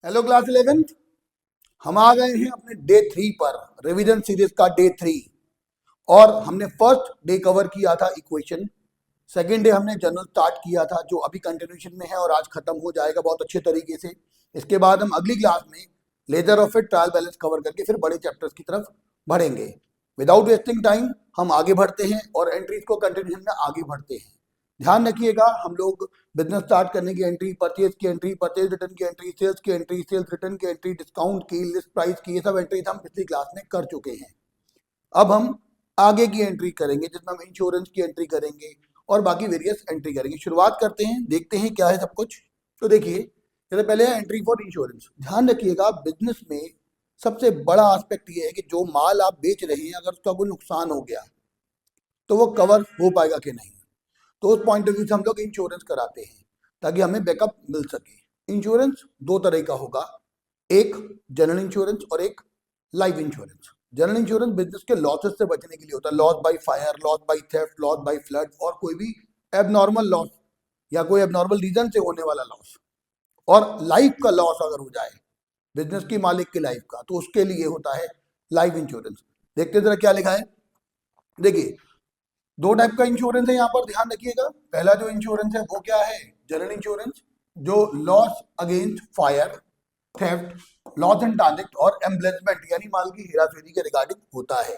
Hello class 11th। हम आ गए हैं अपने डे 3 पर, रिवीजन सीरीज का डे 3। और हमने फर्स्ट डे कवर किया था इक्वेशन, सेकेंड डे हमने जनरल स्टार्ट किया था जो अभी कंटिन्यूशन में है और आज खत्म हो जाएगा बहुत अच्छे तरीके से। इसके बाद हम अगली क्लास में लेजर और फिर ट्रायल बैलेंस कवर करके फिर बड़े चैप्टर्स की तरफ बढ़ेंगे। विदाउट वेस्टिंग टाइम हम आगे बढ़ते हैं और एंट्रीज को कंटिन्यूशन में आगे बढ़ते हैं। ध्यान रखिएगा, हम लोग बिजनेस स्टार्ट करने की एंट्री, परचेज की एंट्री, परचेज रिटर्न की एंट्री, सेल्स की एंट्री, सेल्स रिटर्न की एंट्री, डिस्काउंट की, लिस्ट प्राइस की, ये सब एंट्रीज हम पिछली क्लास में कर चुके हैं। अब हम आगे की एंट्री करेंगे जिसमें हम इंश्योरेंस की एंट्री करेंगे और बाकी वेरियस एंट्री करेंगे। शुरुआत करते हैं, देखते हैं क्या है सब कुछ। तो देखिए, जैसे पहले है एंट्री फॉर इंश्योरेंस। ध्यान रखिएगा, बिजनेस में सबसे बड़ा एस्पेक्ट ये है कि जो माल आप बेच रहे हैं अगर उसका कोई नुकसान हो गया तो वो कवर हो पाएगा कि नहीं। तो उस पॉइंट ऑफ व्यू से हम लोग इंश्योरेंस कराते हैं ताकि हमें बैकअप मिल सके। इंश्योरेंस दो तरह का होगा, एक जनरल इंश्योरेंस और एक life insurance. General insurance business के लॉसेस से बचने के लिए होता है, loss by fire, loss by theft, loss by flood और कोई भी एबनॉर्मल लॉस या कोई एबनॉर्मल रीजन से होने वाला लॉस। और लाइफ का लॉस अगर हो जाए बिजनेस की मालिक की लाइफ का, तो उसके लिए होता है लाइफ इंश्योरेंस। देखते जरा क्या लिखा है। देखिए, दो टाइप का इंश्योरेंस है यहाँ पर, ध्यान रखिएगा। पहला जो इंश्योरेंस है वो क्या है, जनरल इंश्योरेंस, जो loss against fire, theft, loss in transit और एम्बेसमेंट यानी माल की हेराफेरी के रिगार्डिंग होता है।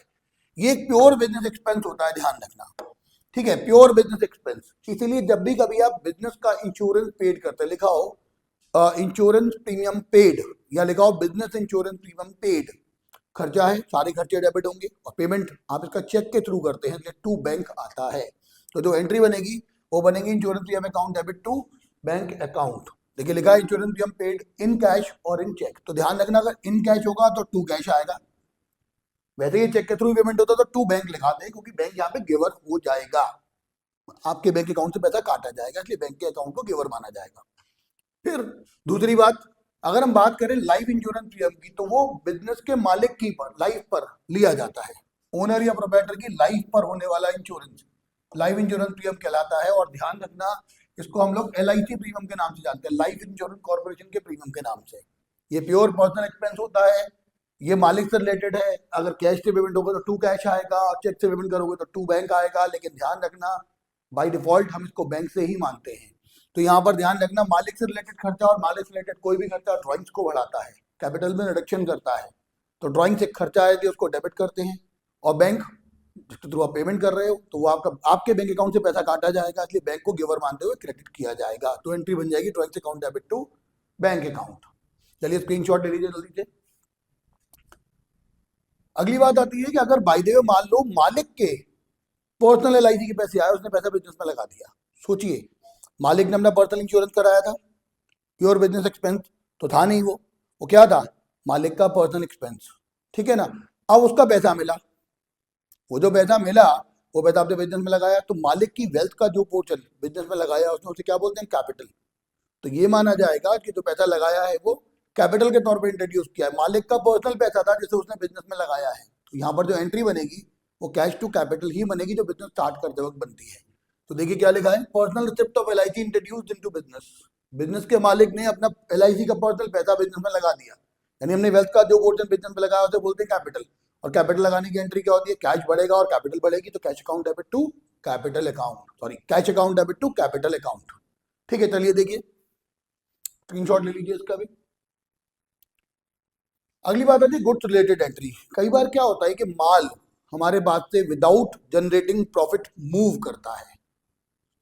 ये एक प्योर बिजनेस एक्सपेंस होता है, ध्यान रखना, ठीक है, प्योर बिजनेस एक्सपेंस। इसीलिए जब भी कभी आप बिजनेस का इंश्योरेंस पेड करते हैं, लिखा हो इंश्योरेंस प्रीमियम पेड या लिखा हो बिजनेस इंश्योरेंस प्रीमियम पेड, खर्चा है, सारे खर्चे डेबिट होंगे और पेमेंट आप इसका चेक के थ्रू करते हैं, टू बैंक आता है। तो जो एंट्री बनेगी वो बनेगी insurance premium account debit to bank account. देखिए लिखा है insurance premium paid in cash और इन चेक। तो ध्यान रखना, अगर इन कैश होगा तो टू कैश आएगा, वैसे ही चेक के थ्रू पेमेंट होता तो टू बैंक लिखाते हैं क्योंकि बैंक यहाँ पे गिवर हो जाएगा, आपके बैंक अकाउंट से पैसा काटा जाएगा, इसलिए बैंक के अकाउंट को गिवर माना जाएगा। फिर दूसरी बात, अगर हम बात करें लाइफ इंश्योरेंस प्रीमियम की, तो वो बिजनेस के मालिक की पर लाइफ पर लिया जाता है, ओनर या प्रोप्राइटर की लाइफ पर होने वाला इंश्योरेंस लाइफ इंश्योरेंस प्रीमियम कहलाता है। और ध्यान रखना, इसको हम लोग LIC प्रीमियम के नाम से जानते हैं, लाइफ इंश्योरेंस कॉर्पोरेशन के प्रीमियम के नाम से। ये प्योर पर्सनल एक्सपेंस होता है, ये मालिक से रिलेटेड है। अगर कैश से पेमेंट होगा तो टू कैश आएगा और चेक से पेमेंट करोगे तो टू बैंक आएगा। लेकिन ध्यान रखना, बाय डिफॉल्ट हम इसको बैंक से ही मानते हैं। तो यहाँ पर ध्यान रखना, मालिक से रिलेटेड खर्चा और मालिक से रिलेटेड कोई भी खर्चा ड्राइंग्स को बढ़ाता है, कैपिटल में रिडक्शन करता है। तो ड्राइंग से खर्चा आए थे उसको डेबिट करते हैं और बैंक जिसके थ्रू आप पेमेंट कर रहे हो तो वो आपके बैंक अकाउंट से पैसा काटा जाएगा, इसलिए बैंक को गिवर मानते हुए क्रेडिट किया जाएगा। तो एंट्री बन जाएगी drawings account debit to bank account. चलिए स्क्रीनशॉट ले लीजिए जल्दी से। अगली बात आती है कि अगर बाय द वे मान लो मालिक के पर्सनल LIC के पैसे आए, उसने पैसा बिजनेस में लगा दिया। सोचिए, मालिक ने अपना पर्सनल इंश्योरेंस कराया था, प्योर बिजनेस एक्सपेंस तो था नहीं, वो क्या था, मालिक का पर्सनल एक्सपेंस, ठीक है ना। अब उसका पैसा मिला, वो जो पैसा मिला वो पैसा आपने बिजनेस में लगाया, तो मालिक की वेल्थ का जो पोर्शन बिजनेस में लगाया उसने, उसे क्या बोलते हैं, कैपिटल। तो ये माना जाएगा कि जो पैसा लगाया है वो कैपिटल के तौर पर इंट्रोड्यूस किया है, मालिक का पर्सनल पैसा था जिसे उसने बिजनेस में लगाया है। तो यहाँ पर जो एंट्री बनेगी वो कैश टू कैपिटल ही बनेगी जो बिजनेस स्टार्ट करते वक्त बनती है। तो देखिए क्या लिखा है, personal receipt of LIC introduced into business. Business के मालिक ने अपना LIC का पर्सनल पैसा बिजनेस में लगा दिया, यानी हमने वेल्थ का जो पोर्शन बिजनेस में लगाया उसे बोलते हैं कैपिटल। और कैपिटल लगाने की एंट्री क्या होती है, कैश बढ़ेगा और कैपिटल बढ़ेगी, तो cash account debit to capital account, sorry cash account debit to capital account. ठीक है, चलिए देखिए स्क्रीनशॉट ले लीजिए इसका भी। अगली बात आती है गुड्स रिलेटेड एंट्री। कई बार क्या होता है कि माल हमारे पास से विदाउट जनरेटिंग प्रॉफिट मूव करता है,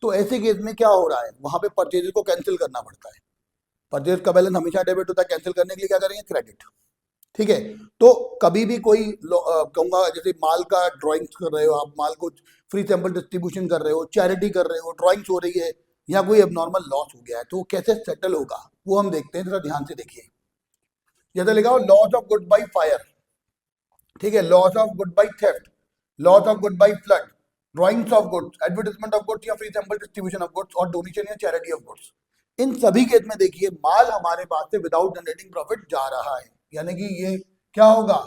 तो ऐसे केस में क्या हो रहा है, वहां पे परचेज को कैंसिल करना पड़ता है। परचेज का बैलेंस हमेशा डेबिट होता है, कैंसिल करने के लिए क्या करेंगे, क्रेडिट, ठीक है। तो कभी भी कोई कहूंगा, जैसे माल का ड्राइंग्स कर रहे हो आप, माल को फ्री सैंपल डिस्ट्रीब्यूशन कर रहे हो, चैरिटी कर रहे हो, ड्राइंग्स हो रही है या कोई एबनॉर्मल लॉस हो गया है, तो कैसे सेटल होगा वो हम देखते हैं, जरा ध्यान से देखिए। जैसे लिखा हो loss of good by fire, ठीक है, loss of good by theft, loss of good by flood, drawings of goods, advertisement of goods या free sample distribution of goods और डोनेशन या चैरिटी ऑफ गुड्स। इन सभी केस में देखिए माल हमारे पास से विदाउट जनरेटिंग प्रॉफिट जा रहा है, यानी कि ये क्या होगा,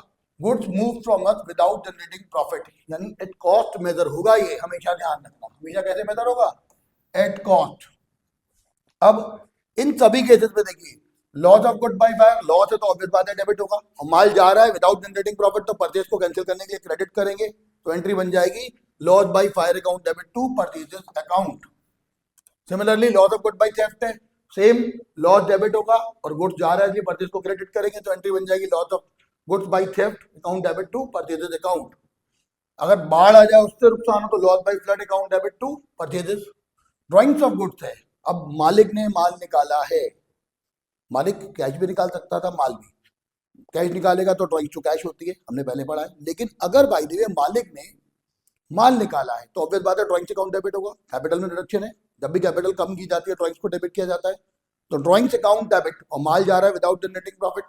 goods move from us without generating profit, यानी एट कॉस्ट मेजर होगा। ये हमेशा ध्यान रखना, हमेशा कैसे मेजर होगा, एट कॉस्ट। अब इन सभी केसेस में देखिए loss of good by fire, loss है तो ऑब्वियस बात है डेबिट होगा, और माल जा रहा है विदाउट जनरेटिंग प्रॉफिट तो परचेज को कैंसिल करने के लिए क्रेडिट करेंगे, तो एंट्री बन जाएगी loss by fire account debit to purchases account. Similarly loss of good by theft है, सेम लॉस डेबिट होगा और गुड्स जा रहा है इसलिए परचेज को क्रेडिट करेंगे, तो एंट्री बन जाएगी loss of goods by theft account debit to purchases account. अगर बाढ़ आ जाए उससे नुकसान हो तो loss by flood account debit to purchases. Drawings of goods है, अब मालिक ने माल निकाला है, मालिक कैश भी निकाल सकता था, माल भी कैश निकालेगा तो ड्रॉइंग टू कैश होती है, हमने पहले पढ़ा है। लेकिन अगर बाय द वे मालिक ने माल निकाला है तो ऑब्वियस बात है ड्रॉइंग्स अकाउंट डेबिट होगा, कैपिटल में डिडक्शन है, जब भी कैपिटल कम की जाती है ड्रॉइंग्स को डेबिट किया जाता है, तो ड्रॉइंग्स अकाउंट डेबिट, और माल जा रहा है विदाउट जनरेटिंग प्रॉफिट,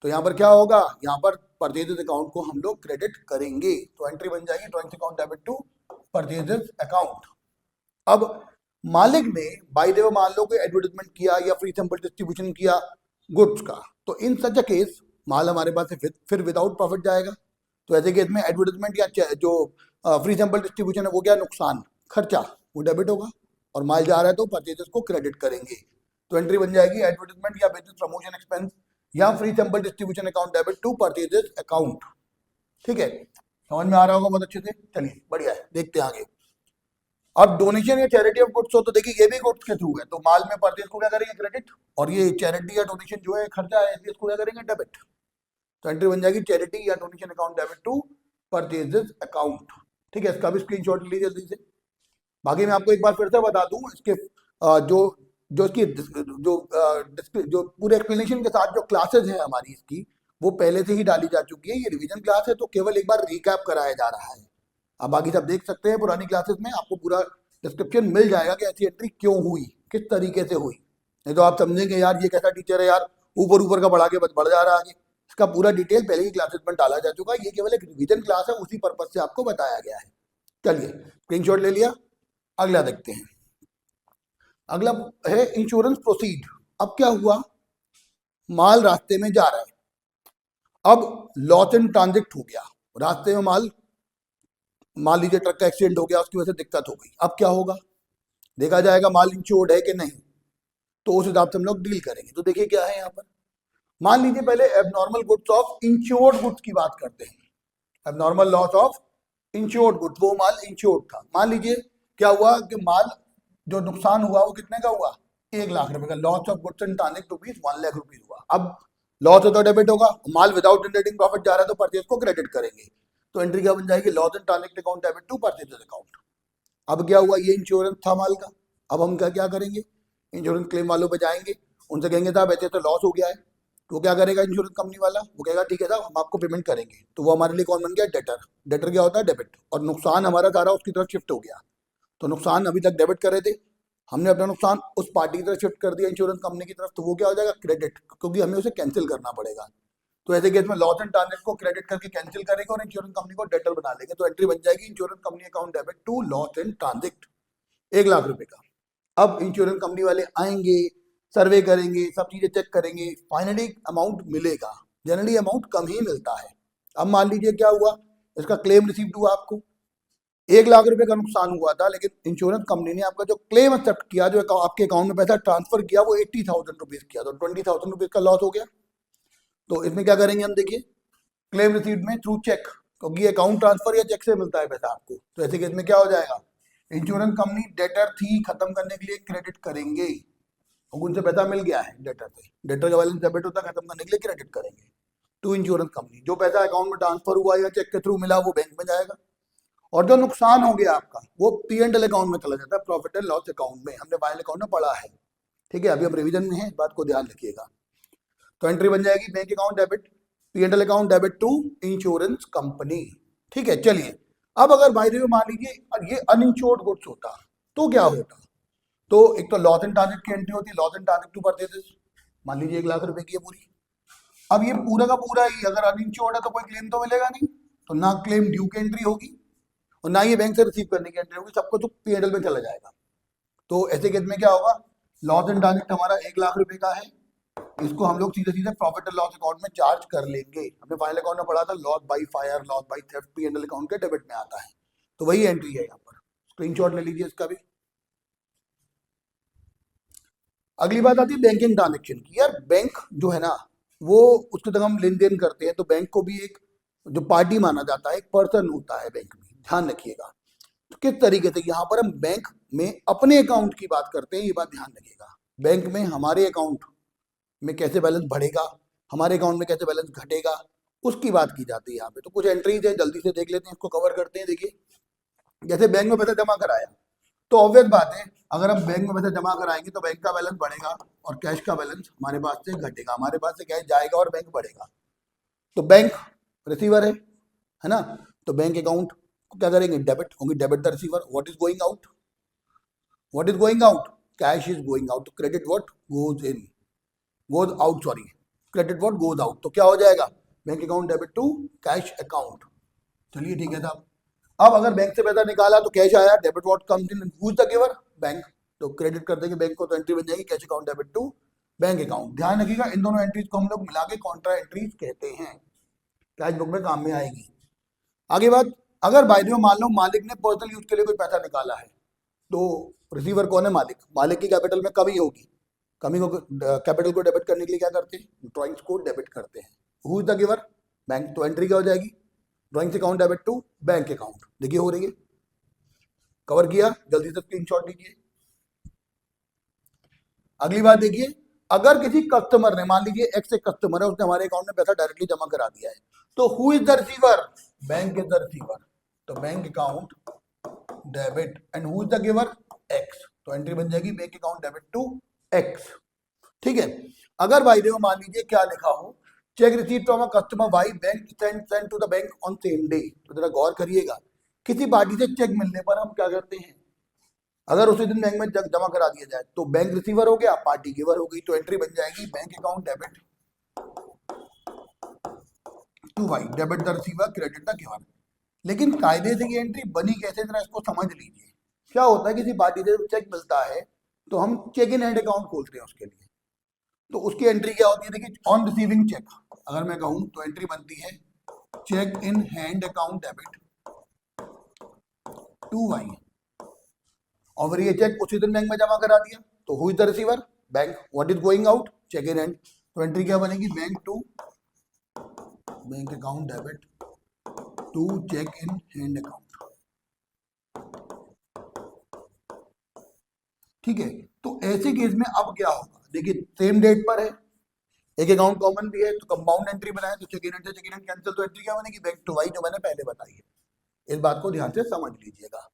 तो यहाँ पर क्या होगा, यहाँ पर परचेजेस अकाउंट को हम लोग क्रेडिट करेंगे, तो एंट्री बन जाएगी drawings account debit to purchases account. अब मालिक ने बाय द वे मान लो कि एडवर्टाइजमेंट किया या फ्री सैंपल डिस्ट्रीब्यूशन किया गुड्स का, तो इन सच अ केस माल हमारे पास से फिर विदाउट प्रॉफिट जाएगा, तो ऐसे केस में एडवर्टाइजमेंट या जो फ्री सैंपल डिस्ट्रीब्यूशन है वो क्या नुकसान, खर्चा, वो डेबिट होगा, और माल जा रहा है तो परचेजेस को क्रेडिट करेंगे, तो एंट्री बन जाएगी एडवर्टाइजमेंट या बिजनेस प्रमोशन एक्सपेंस या free sample distribution account debit to purchases account. ठीक है, समझ में आ रहा होगा बहुत अच्छे से, चलिए बढ़िया है, देखते हैं आगे। अब डोनेशन या चैरिटी ऑफ गुड्स हो तो देखिए ये भी गुड्स के थ्रू है, तो माल में परचेज को क्या करेंगे क्रेडिट, और ये चैरिटी या डोनेशन जो है खर्चा है इसलिए इसको क्या करेंगे डेबिट, तो एंट्री बन जाएगी चैरिटी या donation account debit to purchases account. ठीक है, इसका भी स्क्रीनशॉट लीजिए जल्दी से। बाकी मैं आपको एक बार फिर से बता दूं, इसके जो जो इसकी जो पूरे एक्सप्लेनेशन के साथ जो क्लासेस है हमारी इसकी, वो पहले से ही डाली जा चुकी है, ये रिवीजन क्लास है तो केवल एक बार रिकैप कराया जा रहा है, आप बाकी सब देख सकते हैं पुरानी क्लासेस में, आपको पूरा डिस्क्रिप्शन मिल जाएगा कि ऐसी एंट्री क्यों हुई, किस तरीके से हुई, नहीं तो आप समझेंगे यार ये कैसा टीचर है यार, ऊपर ऊपर का बढ़ा के बढ़ जा रहा है आगे, इसका पूरा डिटेल पहले ही क्लासेस में डाला जा चुका है, ये केवल एक रिवीजन क्लास है, उसी पर्पज से आपको बताया गया है। चलिए स्क्रीनशॉट ले लिया, अगला देखते हैं। अगला है इंश्योरेंस प्रोसीड। अब क्या हुआ, माल रास्ते में जा रहा है, अब लॉस एंड ट्रांजिट हो गया, रास्ते में माल, मान लीजिए ट्रक का एक्सीडेंट हो गया, उसकी वजह से दिक्कत हो गई, अब क्या होगा, देखा जाएगा माल इंश्योर्ड है कि नहीं, तो उस हिसाब से हम लोग डील करेंगे। तो देखिए क्या है यहाँ पर, मान लीजिए पहले abnormal goods of insured goods की बात करते हैं, abnormal loss of insured goods, वो माल इंश्योर्ड था, मान लीजिए क्या हुआ कि माल जो नुकसान हुआ वो कितने का हुआ, 1 लाख रुपए का, loss of goods and transit rupees 1 lakh rupees हुआ। अब लॉस है तो डेबिट होगा, माल विदाउट जनरेटिंग प्रॉफिट जा रहा है तो परचेज को क्रेडिट करेंगे, तो एंट्री क्या बन जाएगी, loss and transit account debit to purchases account. अब क्या हुआ, ये इंश्योरेंस था माल का, अब हम क्या करेंगे, इंश्योरेंस क्लेम वालों पे जाएंगे, उनसे कहेंगे साहब ऐसे तो लॉस हो गया है, तो क्या करेगा इंश्योरेंस कंपनी वाला, वो कहेगा ठीक है साहब हम आपको पेमेंट करेंगे, तो वो हमारे लिए कौन बन गया, डेटर, डेटर क्या होता है डेबिट, और नुकसान हमारा सारा उसकी तरफ शिफ्ट हो गया, तो नुकसान अभी तक डेबिट कर रहे थे, हमने अपना नुकसान उस पार्टी की तरफ शिफ्ट कर दिया इंश्योरेंस कंपनी की तरफ, तो वो क्या हो जाएगा क्रेडिट, क्योंकि हमें उसे कैंसिल करना पड़ेगा, तो ऐसे केस में लॉस एंड ट्रांजिट को क्रेडिट करके कैंसिल करेंगे और इंश्योरेंस कंपनी को डेटर बना लेंगे, तो एंट्री बन जाएगी insurance company account debit to loss and transit 1 lakh रुपए का। अब इंश्योरेंस कंपनी वाले आएंगे, सर्वे करेंगे, सब चीजें चेक करेंगे, फाइनली अमाउंट मिलेगा, जनरली अमाउंट कम ही मिलता है। अब मान लीजिए क्या हुआ, इसका क्लेम रिसीव्ड हुआ, आपको 1 लाख रुपए का नुकसान हुआ था, लेकिन इंश्योरेंस कंपनी ने आपका जो क्लेम एक्सेप्ट किया, जो आपके अकाउंट में पैसा ट्रांसफर किया वो 80,000 रुपीज किया, तो 20,000 रुपीज का लॉस हो गया। तो इसमें क्या करेंगे हम, देखिए क्लेम रिसीव्ड में थ्रू चेक, क्योंकि अकाउंट ट्रांसफर या चेक से मिलता है पैसा आपको, तो ऐसे केस में क्या हो जाएगा, इंश्योरेंस कंपनी डेटर थी खत्म करने के लिए क्रेडिट करेंगे, उनसे पैसा मिल गया है डेटर से, डेटर का बैलेंस डेबिट होता है, खत्म करने के लिए क्रेडिट करेंगे टू इंश्योरेंस कंपनी, जो पैसा अकाउंट में ट्रांसफर हुआ या चेक के थ्रू मिला वो बैंक में जाएगा, और जो नुकसान हो गया आपका वो P&L अकाउंट में चला जाता है, प्रॉफिट एंड लॉस अकाउंट में, हमने फाइनल अकाउंट में पढ़ा है। ठीक है, अभी हम रिवीजन में है, इस बात को ध्यान रखिएगा। तो एंट्री बन जाएगी bank account debit, P&L account debit to insurance company. ठीक है, चलिए अब अगर बाय द वे मान लीजिए ये अनइंश्योर्ड गुड्स होता तो क्या होता, तो एक तो लॉस एंड ट्रांजिट की एंट्री होती है, loss and transit to purchases, मान लीजिए 1 लाख रुपए की है पूरी। अब ये पूरा का पूरा ही अगर अनइंश्योर्ड है तो कोई क्लेम तो मिलेगा नहीं, तो ना क्लेम ड्यू की एंट्री होगी और ना ये बैंक से रिसीव करने की एंट्री होगी, सबको तो P&L में चला जाएगा। तो ऐसे केस में क्या होगा, लॉस एंड ट्रांजिट हमारा 1 लाख रुपए का है, इसको हम लोग सीधे सीधे प्रॉफिट एंड लॉस अकाउंट में चार्ज कर लेंगे, हमने फाइनल अकाउंट में पढ़ा था loss by fire, loss by theft P&L account के डेबिट में आता है, तो वही एंट्री है यहाँ पर, स्क्रीनशॉट ले लीजिए इसका भी। अगली बात आती है बैंकिंग ट्रांजेक्शन की। यार बैंक जो है ना वो उसके तक हम लेन देन करते हैं, तो बैंक को भी एक जो पार्टी माना जाता है, एक पर्सन होता है बैंक में, ध्यान रखिएगा। तो किस तरीके से यहाँ पर हम बैंक में अपने अकाउंट की बात करते हैं, ये बात ध्यान रखिएगा। बैंक में हमारे अकाउंट में कैसे बैलेंस बढ़ेगा, हमारे अकाउंट में कैसे बैलेंस घटेगा, उसकी बात की जाती है यहाँ पे। तो कुछ एंट्रीज है, जल्दी से देख लेते हैं, इसको कवर करते हैं। देखिए, जैसे बैंक में पैसा जमा कराया, तो ऑब्वियस बात है अगर हम बैंक में पैसा जमा कराएंगे तो बैंक का बैलेंस बढ़ेगा और कैश का बैलेंस हमारे पास से घटेगा, हमारे पास से कैश जाएगा और बैंक बढ़ेगा। तो बैंक रिसीवर है ना, तो बैंक अकाउंट को क्या करेंगे, डेबिट होंगे, debit the receiver. What is going out, what is going out, cash is going out. Credit what goes in, goes out, sorry, credit what goes out. तो क्या हो जाएगा, bank account debit to cash account. चलिए ठीक है साहब। अब अगर बैंक से पैसा निकाला तो कैश आया, debit what comes in, who is the giver, bank. तो क्रेडिट कर देंगे बैंक को, तो एंट्री बन जाएगी cash account debit to bank account. ध्यान रखिएगा इन दोनों एंट्रीज को हम लोग मिला के कॉन्ट्रा एंट्रीज कहते हैं, कैश बुक में काम में आएगी। आगे बात, अगर बाय द वे मान लो मालिक ने पर्सनल यूज के लिए कोई पैसा निकाला है, तो रिसीवर कौन है, मालिक। मालिक की कैपिटल में कमी होगी, कमी को कैपिटल को डेबिट करने के लिए क्या करते हैं, ड्रॉइंग्स को डेबिट करते हैं। Who is the giver, bank. तो एंट्री क्या हो जाएगी, drawings account debit to bank account. देखिए हो रही है, कवर किया, जल्दी से स्क्रीनशॉट लीजिए। अगली बात देखिए, अगर किसी कस्टमर ने, मान लीजिए एक्स एक कस्टमर है, उसने हमारे अकाउंट में पैसा डायरेक्टली जमा करा दिया है, तो who is the receiver, bank is the receiver. तो bank account debit and who is the giver, X. तो एंट्री बन जाएगी bank account debit to X. ठीक है। अगर भाई देखो मान लीजिए क्या लिखा हो, cheque received from a customer by bank send to the bank on same day. तो जरा गौर करिएगा, किसी पार्टी से चेक मिलने पर हम क्या करते हैं, अगर उसी दिन बैंक में जमा करा दिया जाए तो बैंक रिसीवर हो गया, पार्टी गिवर हो गई। तो एंट्री बन जाएगी bank account debit to Y, debit the receiver, credit the giver. लेकिन कायदे से ये एंट्री बनी कैसे, जरा इसको समझ लीजिए। क्या होता है, किसी पार्टी से चेक मिलता है तो हम चेक इन हैंड अकाउंट खोलते हैं उसके लिए। तो उसकी एंट्री क्या होती है, देखिए, ऑन रिसीविंग चेक अगर मैं कहूं तो एंट्री बनती है cheque in hand account debit to Y. और ये चेक उसी दिन बैंक में जमा करा दिया, तो who is the receiver, bank. What is going out, cheque in hand. तो एंट्री क्या बनेगी, bank to bank account debit to cheque in hand account. ठीक है। तो ऐसे केस में अब क्या होगा, देखिए सेम डेट पर है, एक अकाउंट कॉमन भी है, तो कंपाउंड एंट्री बनाए, तो चेक इन हैंड से चेक इन हैंड कैंसिल, तो एंट्री क्या बनेगी, बैंक टू वाई, जो मैंने पहले बताई है। इस बात को ध्यान से समझ लीजिएगा।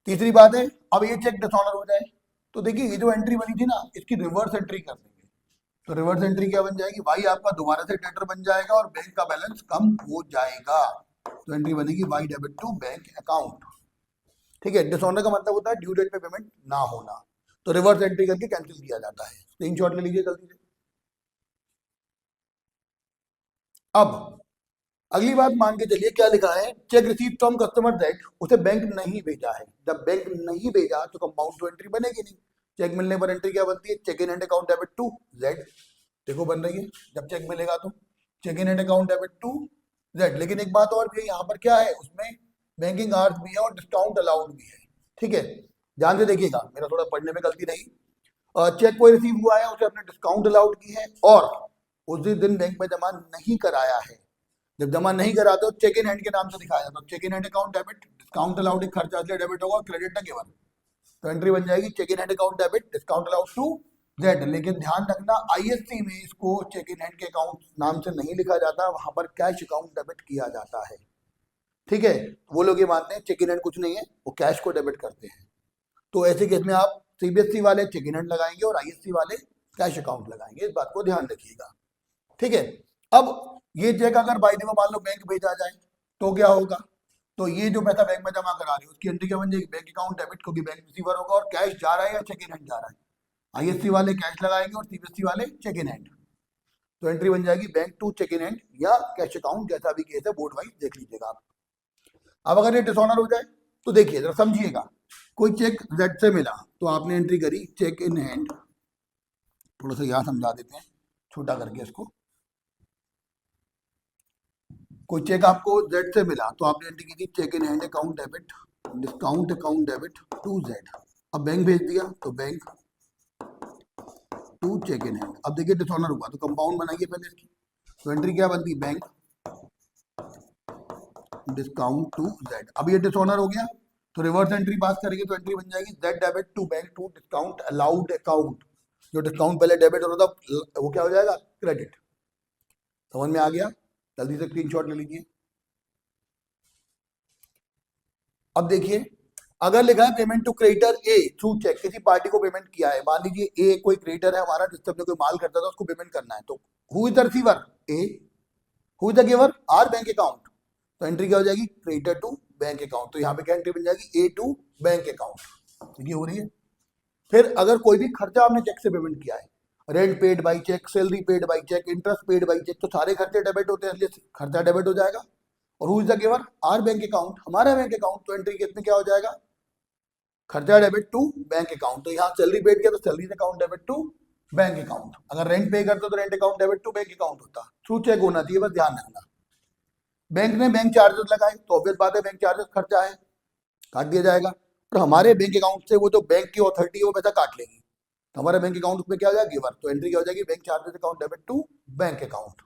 तीसरी बात है, अब ये चेक डिसऑनर हो जाए, तो देखिए ये जो एंट्री बनी थी ना, इसकी रिवर्स एंट्री कर देंगे। तो रिवर्स एंट्री क्या बन जाएगी, वाई आपका दोबारा से डेटर बन जाएगा और बैंक का बैलेंस कम हो जाएगा। तो एंट्री बनेगी Y debit to bank account. ठीक है। डिसऑनर का मतलब होता है ड्यू डेट पे पेमेंट ना होना, तो रिवर्स एंट्री करके कैंसिल किया जाता है। स्क्रीनशॉट ले लीजिए जल्दी से। अब अगली बात मान के चलिए क्या लिखा है, check receive from customer Z, उसे बैंक नहीं भेजा है। जब बैंक नहीं भेजा तो कंपाउंड टू एंट्री बनेगी नहीं। चेक मिलने पर एंट्री क्या बनती है, cheque in hand account debit to Z. देखो बन रही है, जब चेक मिलेगा तो cheque in hand account debit to Z. लेकिन एक बात और भी है, यहाँ पर क्या है, उसमें बैंकिंग आवर्स भी है और डिस्काउंट अलाउड भी है। ठीक है, ध्यान से देखिएगा, मेरा थोड़ा पढ़ने में गलती रही। चेक कोई रिसीव हुआ है, उसे हमने डिस्काउंट अलाउड की है और उसी दिन बैंक में जमा नहीं कराया है। जब जमा नहीं कराते हो चेक इन हैंड के नाम से दिखाया जाता है, cheque in hand account debit, discount allowed एक खर्चा इसलिए डेबिट होगा, क्रेडिट द गिवन। तो एंट्री बन जाएगी cheque in hand account debit, discount allowed to Z. लेकिन ध्यान रखना, आईएससी में इसको चेक इन हैंड के अकाउंट नाम से नहीं लिखा जाता, वहां पर कैश अकाउंट डेबिट किया जाता है। ठीक है, वो लोग ये मानते हैं चेक इन हैंड कुछ नहीं है, वो कैश को डेबिट करते हैं। तो ऐसे केस में आप सीबीएसई वाले चेक इन हैंड लगाएंगे और आईएससी वाले कैश अकाउंट लगाएंगे, इस बात को ध्यान रखिएगा। ठीक है। अब ये चेक अगर बाय द वे मान लो बैंक भेजा जाए तो क्या होगा, तो ये जो पैसा बैंक में जमा करा रही है उसकी एंट्री क्या बन जाएगी, बैंक अकाउंट डेबिट, क्योंकि बैंक रिसीवर होगा और कैश जा रहा है या चेक इन हैंड जा रहा है। आईएससी वाले कैश लगाएंगे और सीबीएसई वाले चेक इन हैंड। तो एंट्री बन जाएगी bank to cheque in hand या कैश अकाउंट, जैसा भी केस है, बोर्ड वाइज देख लीजिएगा आप। अब अगर ये डिसऑनर हो जाए तो देखिए जरा समझिएगा, कोई चेक जेड से मिला तो आपने एंट्री करी चेक इन हैंड, थोड़ा सा यहाँ समझा देते हैं छोटा करके इसको। कोई चेक आपको जेड से मिला तो आपने एंट्री की थी cheque in hand account debit, discount account debit to Z. अब बैंक भेज दिया तो bank to cheque in hand. अब देखिए डिसऑनर हुआ तो कंपाउंड बनाइए पहले इसकी, तो एंट्री क्या बनती, बैंक डिस्काउंट टू जेड। अब ये डिसऑनर हो गया तो रिवर्स एंट्री पास करेंगे तो एंट्री बन जाएगी Z debit to bank to discount allowed account. जो डिस्काउंट पहले डेबिट होता था वो क्या हो जाएगा, क्रेडिट। समझ में आ गया? जल्दी से स्क्रीनशॉट ले लीजिए। अब देखिए अगर लिखा है payment to creditor A through cheque, किसी पार्टी को पेमेंट किया है, मान लीजिए ए कोई क्रेडिटर है हमारा जिससे हमने कोई माल खरीदा था उसको पेमेंट करना है, तो who is the receiver, A, who is the giver, our bank account. तो एंट्री क्या हो जाएगी, क्रेडिटर टू बैंक अकाउंट। तो यहाँ पे क्या एंट्री बन जाएगी, ए टू बैंक अकाउंट। ये हो रही है। फिर अगर कोई भी खर्चा आपने चेक से पेमेंट किया है, rent paid by cheque, salary paid by cheque, interest paid by cheque, तो सारे खर्चे डेबिट होते हैं, इसलिए खर्चा डेबिट हो जाएगा। और who is the giver, our bank account, हमारा बैंक अकाउंट। तो एंट्री कितने क्या हो जाएगा, खर्चा डेबिट टू बैंक अकाउंट। तो यहाँ सैलरी पेड किया तो salary account debit to bank account. अगर रेंट पे करते तो rent account debit to bank account होता। थ्रू चेक होना चाहिए, बस ध्यान रखना। बैंक ने बैंक चार्जेस लगाए तो ऑब्वियस बात है बैंक चार्जेस खर्चा है, काट दिया जाएगा। और हमारे बैंक अकाउंट से वो जो बैंक की अथॉरिटी है वो पैसा काट लेगी, तो हमारे बैंक अकाउंट में क्या हो जाएगा, गिवर। तो एंट्री क्या हो जाएगी, bank charges account debit to bank account.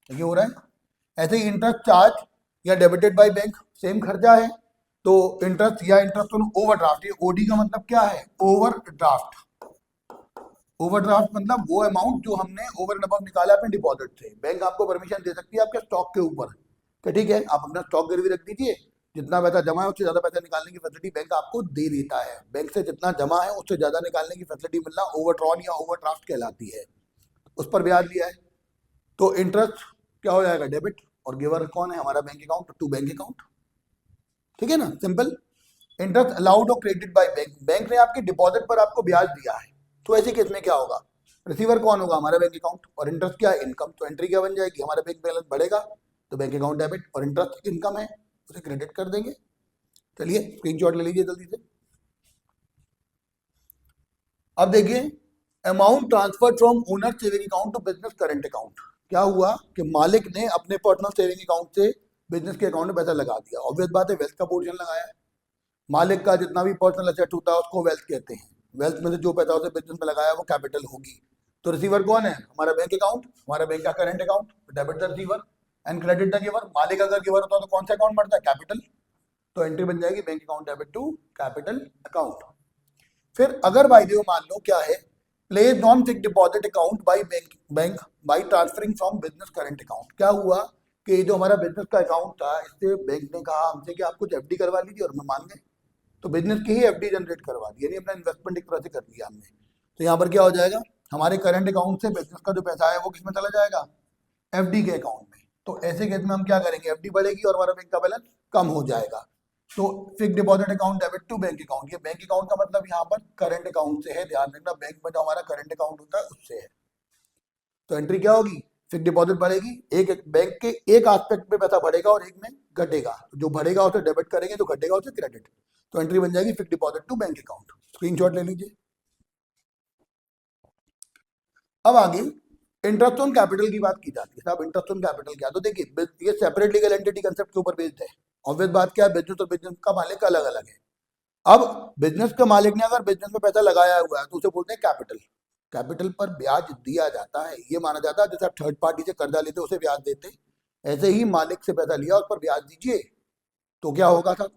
ये हो रहा है। ऐसे ही इंटरेस्ट चार्ज या डेबिटेड बाय बैंक, सेम खर्चा है तो इंटरेस्ट या इंटरेस्ट ऑन ओवरड्राफ्ट। ये ओडी का मतलब क्या है, ओवरड्राफ्ट। ओवरड्राफ्ट मतलब वो अमाउंट जो हमने ओवर एंड अबव निकाला अपने डिपॉजिट से। बैंक आपको परमिशन दे सकती है आपके स्टॉक के ऊपर कि ठीक है आप अपना स्टॉक गिरवी रख दीजिए, जितना पैसा जमा है उससे ज्यादा पैसा निकालने की फैसिलिटी बैंक आपको दे देता है। बैंक से जितना जमा है उससे ज्यादा निकालने की फैसिलिटी मिलना ओवरड्रॉन या ओवरड्राफ्ट कहलाती है। उस पर ब्याज लिया है तो इंटरेस्ट क्या हो जाएगा, डेबिट। और गिवर कौन है, हमारा bank account to bank account. ठीक है ना, सिंपल। इंटरेस्ट अलाउड और क्रेडिट बाय बैंक, बैंक ने आपके डिपॉजिट पर आपको ब्याज दिया है, तो ऐसे केस में क्या होगा, रिसीवर कौन होगा, हमारा बैंक अकाउंट। और इंटरेस्ट क्या है, इनकम। तो एंट्री क्या बन जाएगी, हमारा बैंक बैलेंस बढ़ेगा तो बैंक अकाउंट डेबिट, और इंटरेस्ट इनकम है उसे क्रेडिट कर देंगे। चलिए स्क्रीनशॉट ले लीजिए जल्दी से। अब देखिए amount transfer from owner saving account to business current account. क्या हुआ कि मालिक ने अपने पर्सनल सेविंग अकाउंट से बिजनेस के अकाउंट में पैसा लगा दिया। ऑब्वियस बात है वेल्थ का पोर्शन लगाया है। मालिक का जितना भी पर्सनल एसेट होता है उसको वेल्थ कहते हैं। वेल्थ में से जो पैसा उसे बिजनेस में लगाया वो कैपिटल होगी। तो रिसीवर कौन है, हमारा बैंक अकाउंट, हमारा बैंक का current account, debit the receiver and credit the giver. मालिक अगर गिवर होता तो कौन सा अकाउंट बढ़ता है, कैपिटल। तो एंट्री बन जाएगी bank account debit to capital account. फिर अगर भाई देखो मान लो क्या है, place on fixed deposit account by bank by transferring from business current account. क्या हुआ कि जो हमारा बिजनेस का अकाउंट था इससे बैंक ने कहा हमसे कि आप कुछ एफडी करवा लीजिए, और हम मान गए तो बिजनेस की ही एफडी जनरेट करवा दी, यानी अपना इन्वेस्टमेंट एक तरह से कर दिया हमने। तो यहाँ पर क्या हो जाएगा, हमारे करंट अकाउंट से बिजनेस का जो पैसा है वो किसमें चला जाएगा, एफडी के अकाउंट में। तो ऐसे केस में हम क्या करेंगे, एफडी बढ़ेगी और हमारा बैंक का बैलेंस कम हो जाएगा। तो fixed deposit account debit to bank account. ये बैंक अकाउंट का मतलब यहाँ पर करंट अकाउंट से है, ध्यान रखना बैंक में जो हमारा करंट अकाउंट होता है उससे है। तो एंट्री क्या होगी, फिक्स्ड डिपॉजिट बढ़ेगी, एक बैंक के एक एस्पेक्ट में पैसा बढ़ेगा और एक में घटेगा। तो जो बढ़ेगा उसे डेबिट करेंगे, जो घटेगा उसे क्रेडिट। तो एंट्री बन जाएगी fixed deposit to bank account. Screenshot ले लीजिए। अब आगे इंटरेस्ट ऑन कैपिटल की बात की जाती है। साहब इंटरेस्ट ऑन कैपिटल क्या, तो देखिए ये सेपरेट लीगल एंटिटी कंसेप्ट के ऊपर बेस्ड है। ऑब्वियस बात क्या है, बिजनेस और बिजनेस का मालिक अलग अलग है। अब बिजनेस के मालिक ने अगर बिजनेस में पैसा लगाया हुआ है तो उसे बोलते हैं कैपिटल। कैपिटल पर ब्याज दिया जाता है, ये माना जाता है जैसे आप थर्ड पार्टी से कर्जा लेते उसे ब्याज देते, ऐसे ही मालिक से पैसा लिया उस पर ब्याज दीजिए तो क्या होगा सर,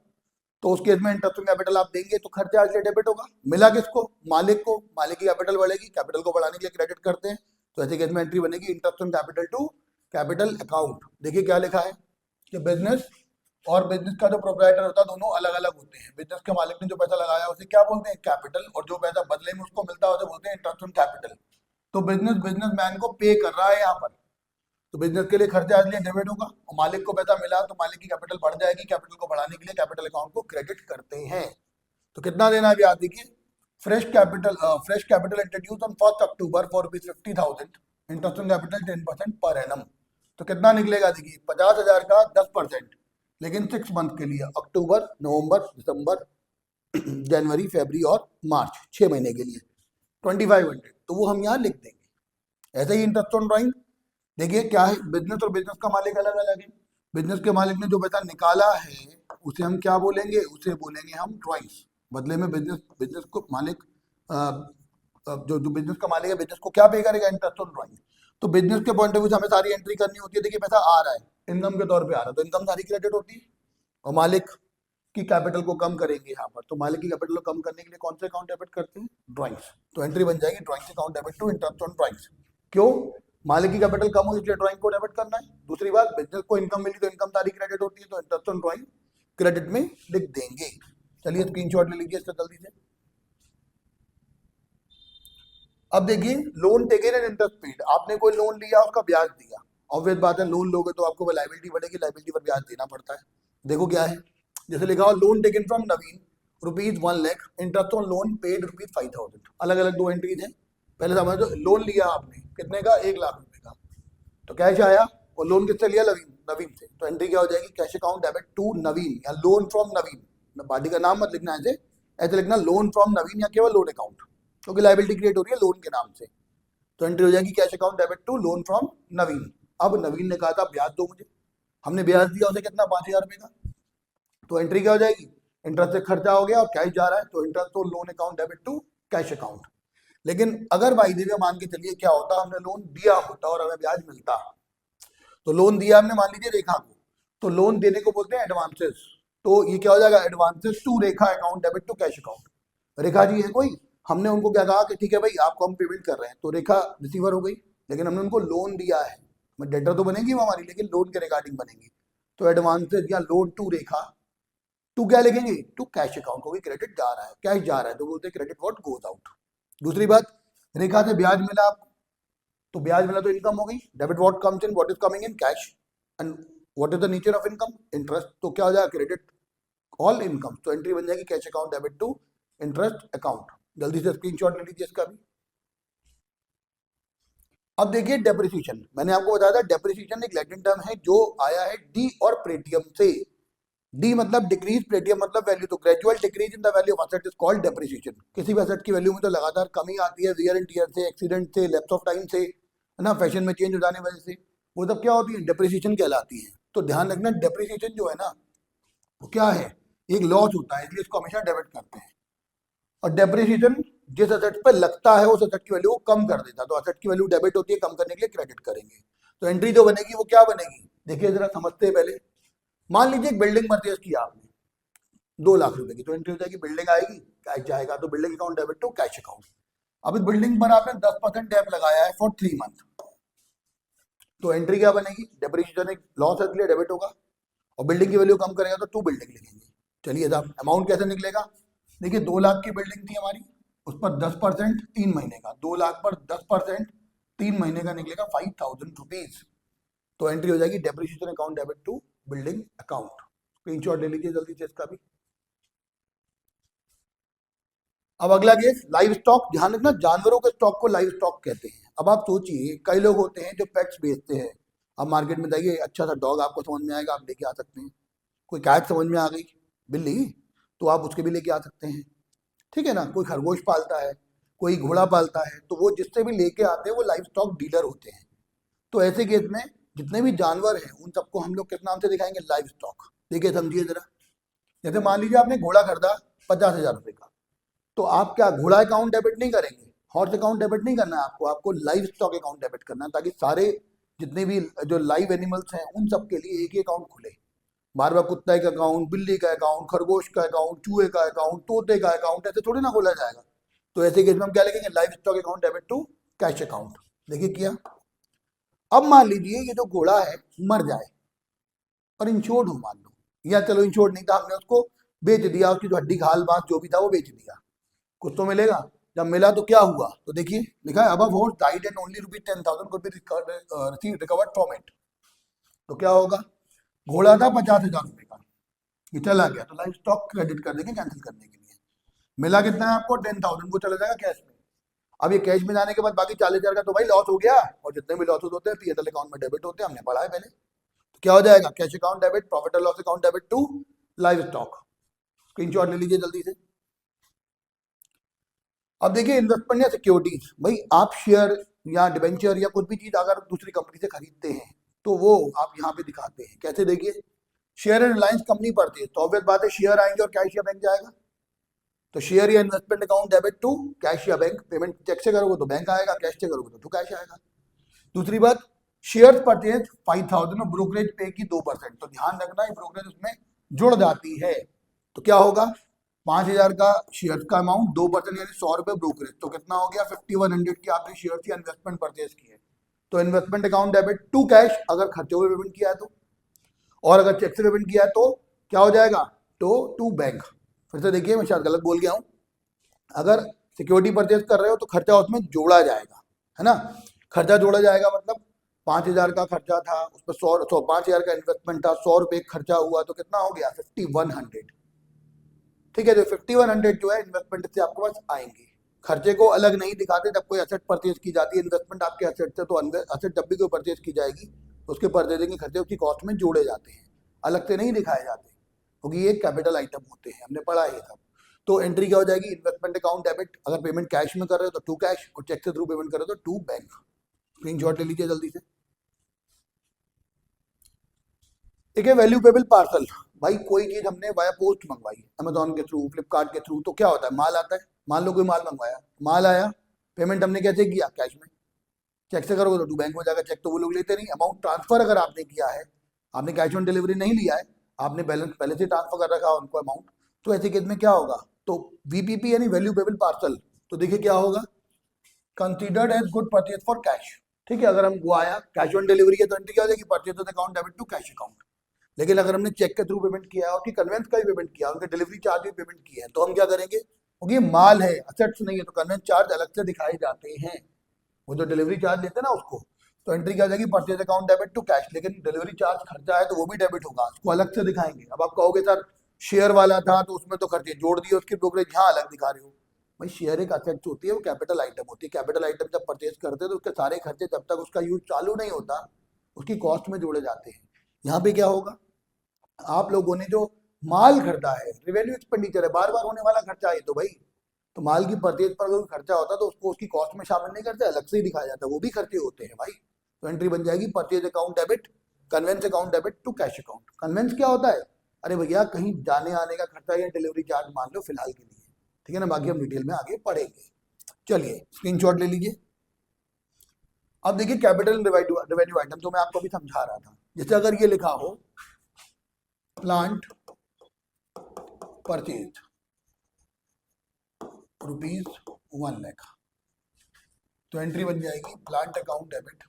तो उस केस में इंटरेस्ट ऑन कैपिटल आप देंगे तो खर्चा इसलिए डेबिट होगा। मिला किसको, मालिक को, मालिक की कैपिटल बढ़ेगी, कैपिटल को बढ़ाने के लिए क्रेडिट करते हैं। तो ऐसे केस में एंट्री बनेगी interest on capital to capital account. देखिए क्या लिखा है कि बिजनेस और बिजनेस का जो प्रोप्राइटर होता है दोनों अलग अलग होते हैं। बिजनेस के मालिक ने जो पैसा लगाया उसे क्या बोलते हैं, कैपिटल, और जो पैसा बदले में उसको मिलता है उसे बोलते हैं इंटरेस्ट ऑन कैपिटल। तो बिजनेसमैन को पे कर रहा है यहाँ पर, तो बिजनेस के लिए खर्चा इसलिए डेबिट होगा, और मालिक को पैसा मिला तो मालिक की कैपिटल बढ़ जाएगी। कैपिटल को बढ़ाने के लिए कैपिटल अकाउंट को क्रेडिट करते हैं। तो कितना देना है ब्याज, देखिए fresh capital introduce on 1 October for ₹50,000, interest on capital 10% per annum. तो कितना निकलेगा, देखिए 50,000 का 10%, लेकिन 6 मंथ के लिए, अक्टूबर, नवंबर, दिसंबर, जनवरी, फरवरी और मार्च, 6 महीने के लिए 2500। तो वो हम यहाँ लिख देंगे। ऐसे ही इंटरेस्ट ऑन ड्राइंग, देखिए क्या है, बिजनेस और बिजनेस का मालिक अलग अलग है। बिजनेस के मालिक ने जो पैसा निकाला है उसे हम क्या बोलेंगे, उसे बोलेंगे हम ड्राइंग्स। बदले में बिजनेस को मालिक जो जो बिजनेस का मालिक है बिजनेस को क्या पे करेगा, इंटरेस्ट ऑन ड्राइंग। तो बिजनेस के पॉइंट ऑफ व्यू से हमें सारी एंट्री करनी होती है। देखिए पैसा आ रहा है इनकम के तौर पे आ रहा है, तो इनकम सारी क्रेडिट होती है। और मालिक की कैपिटल को कम करेंगे यहाँ पर, तो मालिक की कैपिटल को कम करने के लिए कौन से अकाउंट डेबिट करते हैं, ड्राइंग्स। तो एंट्री बन जाएगी drawings account debit to interest on drawings. क्यों, मालिक की कैपिटल कम हुई इसलिए ड्राइंग को डेबिट करना है। दूसरी बात, बिजनेस को इनकम मिली तो इनकम सारी क्रेडिट होती है, तो इंटरेस्ट ऑन ड्राइंग क्रेडिट में लिख देंगे। चलिए स्क्रीनशॉट ले लीजिए इसका जल्दी से। अब देखिए loan taken and interest paid, आपने कोई लोन लिया उसका ब्याज दिया, ऑब्वियस बात है लोन लोगे तो आपको लायबिलिटी बढ़ेगी, लायबिलिटी पर ब्याज देना पड़ता है। देखो क्या है, जैसे लिखा हो loan taken from Naveen ₹1 lakh, interest on loan paid ₹5,000। अलग अलग दो एंट्रीज हैं। पहले समझो लोन लिया आपने कितने का, ₹1,00,000 का, तो कैश आया और लोन किससे लिया, नवीन से। तो एंट्री क्या हो जाएगी, कैश अकाउंट डेबिट टू नवीन या लोन फ्रॉम नवीन। पार्टी का नाम मत लिखना ऐसे, ऐसे लिखना लोन फ्रॉम नवीन या केवल लोन अकाउंट, क्योंकि लायबिलिटी क्रिएट हो रही है लोन के नाम से। तो एंट्री हो जाएगी cash account debit to loan from Naveen. अब नवीन ने कहा था ब्याज दो मुझे, हमने ब्याज दिया उसे कितना, ₹5,000 का। तो एंट्री क्या हो जाएगी, इंटरेस्ट से खर्चा हो गया और कैश जा रहा है, तो इंटरेस्ट तो loan account debit to cash account. लेकिन अगर भाई देवी मान के चलिए क्या होता, हमने लोन दिया होता और हमें ब्याज मिलता। तो लोन दिया हमने मान लीजिए रेखा को, तो लोन देने को बोलते हैं एडवांसेस। तो ये क्या हो जाएगा, advances to Rekha account debit to cash account. Rekha ji है कोई, हमने उनको क्या कहा कि ठीक है भाई आपको हम पेमेंट कर रहे हैं, तो रेखा रिसीवर हो गई, लेकिन हमने उनको लोन दिया है, डेटर तो बनेगी वो हमारी, लेकिन लोन के रिगार्डिंग बनेगी। तो एडवांसेस या लोन टू रेखा, टू क्या लिखेंगे, टू कैश अकाउंट, को भी क्रेडिट जा रहा है, कैश जा रहा है, तो बोलते हैं क्रेडिट व्हाट गोज आउट। दूसरी बात, रेखा से ब्याज मिला आपको, तो ब्याज मिला तो इनकम हो गई, debit what comes in, what is coming in, cash, and what is the nature of income, interest, तो क्या हो जाएगा, क्रेडिट ऑल इनकम। तो एंट्री बन जाएगी cash account debit to interest account. जल्दी से स्क्रीनशॉट ले लीजिए इसका भी। अब देखिए डेप्रिसिएशन, मैंने आपको बताया था डेप्रिसिएशन एक लैटिन टर्म है जो आया है डी और प्रेटियम से। डी मतलब डिक्रीज, प्रेटियम मतलब वैल्यू, तो gradual decrease in the value of asset is called depreciation. किसी भी एसेट की वैल्यू में तो लगातार कमी आती है, वियर एंड टियर से, एक्सीडेंट से, लैप्स ऑफ टाइम से, है ना, फैशन में चेंज हो जाने वजह से, वो सब क्या होती है, डेप्रिसिएशन कहलाती है। तो ध्यान रखना डेप्रिसिएशन जो है ना वो क्या है, एक लॉस होता है, इसलिए इसको हमेशा डेबिट करते हैं। और डेप्रिसिएशन जिस एसेट पे लगता है उस एसेट की वैल्यू को कम कर देता है, तो एसेट की वैल्यू डेबिट होती है, कम करने के लिए क्रेडिट करेंगे। तो एंट्री जो बनेगी वो क्या बनेगी, देखिए जरा समझते हैं पहले। मान लीजिए एक बिल्डिंग परचेज किया आपने ₹2,00,000 की, तो एंट्री हो जाएगी बिल्डिंग आएगी, कैश जाएगा, तो building account debit to cash account. अब इस बिल्डिंग पर आपने 10% डेप लगाया है फॉर 3 मंथ, तो एंट्री क्या बनेगी, डेप्रिसिएशन एक लॉस है इसलिए डेबिट होगा, और बिल्डिंग की वैल्यू कम करेगा तो टू बिल्डिंग लिखेंगे। चलिए साहब अमाउंट कैसे निकलेगा, देखिए 2,00,000 की बिल्डिंग थी हमारी, उस पर 10% 3 महीने का, 2,00,000 पर 10% 3 महीने का निकलेगा ₹5,000। तो एंट्री हो जाएगी depreciation account debit to building account. Screenshot ले लीजिए जल्दी से इसका भी। अब अगला केस लाइव स्टॉक, ध्यान रखना जानवरों के स्टॉक को लाइव स्टॉक कहते हैं। अब आप सोचिए कई लोग होते हैं जो पेट्स बेचते हैं, आप मार्केट में जाइए अच्छा सा डॉग आपको समझ में आएगा, आप लेके आ सकते हैं। कोई कैट समझ में आ गई, बिल्ली, तो आप उसके भी लेके आ सकते हैं, ठीक है ना। कोई खरगोश पालता है, कोई घोड़ा पालता है, तो वो जिससे भी लेके आते हैं वो लाइव स्टॉक डीलर होते हैं। तो ऐसे केस में जितने भी जानवर हैं उन सबको हम लोग किस नाम से दिखाएंगे, लाइव स्टॉक। देखिए समझिए जरा, जैसे मान लीजिए आपने घोड़ा खरीदा ₹50,000 का, तो आप क्या घोड़ा अकाउंट डेबिट नहीं करेंगे, हॉर्स अकाउंट डेबिट नहीं करना है आपको, आपको लाइव स्टॉक अकाउंट डेबिट करना है, ताकि सारे जितने भी जो लाइव एनिमल्स हैं उन सब के लिए एक ही अकाउंट खुले। बार बार कुत्ते का अकाउंट, बिल्ली का अकाउंट, खरगोश का अकाउंट, चूहे का अकाउंट, तोते का अकाउंट, ऐसे थोड़ी ना खोला जाएगा। तो ऐसे केस में हम क्या लिखेंगे, livestock account debit to cash account. देखिए किया। अब मान लीजिए ये जो घोड़ा है मर जाए और इंश्योर्ड हो मान लो, या चलो इंश्योर्ड नहीं था, हमने उसको बेच दिया, उसकी जो हड्डी खाल बात जो भी था वो बेच दिया, कुछ तो मिलेगा। जब मिला तो क्या हुआ, तो देखिए लिखा है above hold died and only ₹10,000 could be recovered from it। तो क्या होगा, घोड़ा था ₹50,000 का, ये चला गया, तो लाइव स्टॉक क्रेडिट कर देंगे कैंसिल करने के लिए। मिला कितना है आपको, 10,000, वो चला जाएगा कैश में। अब ये कैश में जाने के बाद बाकी 40,000 का तो भाई लॉस हो गया, और जितने भी लॉसेस होते हैं पीएनएल अकाउंट में डेबिट होते हैं, हमने पढ़ा है पहले। तो क्या हो जाएगा, cash account debit, profit and loss account debit to livestock. Screenshot ले लीजिए जल्दी से। अब देखिए इन्वेस्टमेंट या सिक्योरिटीज, भाई आप शेयर या डिबेंचर या कुछ भी चीज अगर दूसरी कंपनी से खरीदते हैं तो वो आप यहाँ पे दिखाते हैं कैसे। देखिए शेयर एंड रिलायंस कंपनी पड़ती है, तो ऑब्वियस बात है शेयर आएंगे और क्या शेयर बैंक जाएगा, तो शेयर या investment account debit to cash या बैंक, पेमेंट चेक से करोगे तो बैंक आएगा, कैश से करोगे तो टू कैश आएगा। दूसरी बात, शेयर परचेज 5000 और ब्रोकरेज पे की 2%, तो ध्यान रखना ये ब्रोकरेज उसमें जुड़ जाती है। तो क्या होगा, 5000 का शेयर का अमाउंट, 2% यानी 100 रुपए ब्रोकरेज, तो कितना हो गया 5100 की आपने शेयर या इन्वेस्टमेंट परचेज की है। तो investment account debit to cash अगर खर्चों में पेमेंट किया है तो, और अगर चेक से पेमेंट किया है तो क्या हो जाएगा, तो टू बैंक। फिर से देखिए, मैं शायद गलत बोल गया हूं, अगर सिक्योरिटी परचेज कर रहे हो तो खर्चा उसमें जोड़ा जाएगा, है ना। खर्चा जोड़ा जाएगा मतलब 5000 का खर्चा था, उस पर 5000 का इन्वेस्टमेंट था, 100 रुपए खर्चा हुआ, तो कितना हो गया 5100। ठीक है, तो 5100 जो है इन्वेस्टमेंट से आपके पास आएंगे। खर्चे को अलग नहीं दिखाते जब कोई एसेट परचेज की जाती है, इन्वेस्टमेंट आपके एसेट से, तो एसेट जब भी कोई परचेज की जाएगी तो उसके परचेजिंग के खर्चे उसकी कॉस्ट में जोड़े जाते हैं, अलग से नहीं दिखाए जाते, क्योंकि ये कैपिटल आइटम होते हैं, हमने पढ़ा है सब। तो एंट्री क्या हो जाएगी, इन्वेस्टमेंट अकाउंट डेबिट, अगर पेमेंट कैश में कर रहे हो तो टू कैश, और चेक के थ्रू पेमेंट कर रहे हो तो टू बैंक। स्क्रीनशॉट ले लीजिए जल्दी से। एक है वैल्यूएबल पार्सल। भाई कोई चीज हमने वाया पोस्ट मंगवाई, अमेजोन के थ्रू, फ्लिपकार्ट के थ्रू, तो क्या होता है, माल आता है। मान लो कोई माल मंगवाया, माल आया, पेमेंट हमने कैसे किया, कैश में। चेक से करोगे तो टू बैंक में जाकर, चेक तो वो लोग लेते नहीं। अमाउंट ट्रांसफर अगर आपने किया है, आपने कैश ऑन डिलीवरी नहीं लिया है, आपने बैलेंस पहले से ट्रांसफर कर रखा उनको अमाउंट, तो ऐसे केस में क्या होगा, तो वीपीपी यानी वैल्यूएबल पार्सल, तो देखिए क्या होगा, considered as good purchase for cash. ठीक है, अगर हम वो आया कैश ऑन डिलीवरी है तो एंट्री क्या हो जाएगी, purchase account debit to cash account. लेकिन अगर हमने चेक के थ्रू पेमेंट किया है और उसकी कन्वेंस का भी पेमेंट किया, उनके डिलीवरी चार्ज भी पेमेंट किए हैं, तो हम क्या करेंगे, क्योंकि ये माल है, असेट्स नहीं है, तो कन्वेंस चार्ज अलग से दिखाए जाते हैं, वो जो डिलीवरी चार्ज लेते हैं ना उसको। तो एंट्री क्या हो जाएगी, purchase account debit to cash, लेकिन डिलीवरी चार्ज खर्चा है तो वो भी डेबिट होगा, उसको अलग से दिखाएंगे। अब आप कहोगे सर शेयर वाला था तो उसमें तो खर्चे जोड़ दिए, उसकी ब्रोकरेज यहाँ अलग दिखा रहे हो। भाई शेयर एक असेट्स होती है, वो कैपिटल आइटम होती है, कैपिटल आइटम जब परचेज करते हैं तो उसके सारे खर्चे जब तक उसका यूज चालू नहीं होता उसकी कॉस्ट में जोड़े जाते हैं। यहाँ पे क्या होगा, आप लोगों ने जो माल खरीदा है, रिवेन्यू एक्सपेंडिचर है, बार बार होने वाला खर्चा है, तो भाई तो माल की परचेज पर अगर खर्चा होता तो उसको उसकी कॉस्ट में शामिल नहीं करते, अलग से ही दिखाया जाता है, वो भी खर्चे होते हैं भाई। तो एंट्री बन जाएगी purchase account debit, conveyance account debit to cash account. Conveyance क्या होता है, अरे भैया कहीं जाने आने का खर्चा या डिलीवरी चार्ज मान लो फिलहाल के लिए, ठीक है ना, बाकी हम डिटेल में आगे पढ़ेंगे। चलिए स्क्रीनशॉट ले लीजिए। अब देखिए कैपिटल रेवेन्यू आइटम, तो मैं आपको भी समझा रहा था, जैसे अगर ये लिखा हो प्लांट परचेज ₹1 लाख, तो एंट्री बन जाएगी plant account debit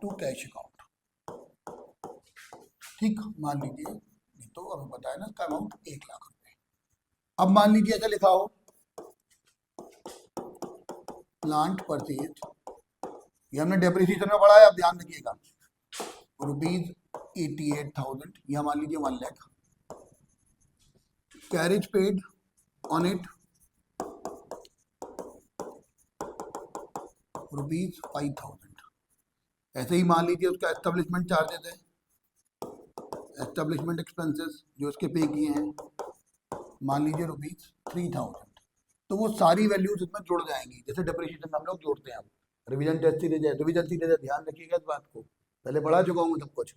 to cash account. ठीक, मान लीजिए, तो हमें बताया ना इसका अमाउंट 1 लाख रुपए। अब मान लीजिए ऐसा लिखा हो प्लांट परचेज, ये हमने डेप्रिसिएशन में पढ़ा है, आप ध्यान रखिएगा, ₹88,000, या मान लीजिए 1 lakh. Carriage paid on it ₹5,000। ऐसे ही मान लीजिए उसका एस्टेब्लिशमेंट चार्जेस है, एस्टेब्लिशमेंट एक्सपेंसेस जो उसके पे किए हैं, मान लीजिए ₹3,000। तो वो सारी वैल्यूज इसमें जुड़ जाएंगी, जैसे डिप्रिसिएशन हम लोग जोड़ते हैं। अब रिवीजन टेस्ट सीरीज है, रिवीजन सीरीज है, ध्यान रखिएगा इस बात को, पहले पढ़ा चुका हूँ सब कुछ।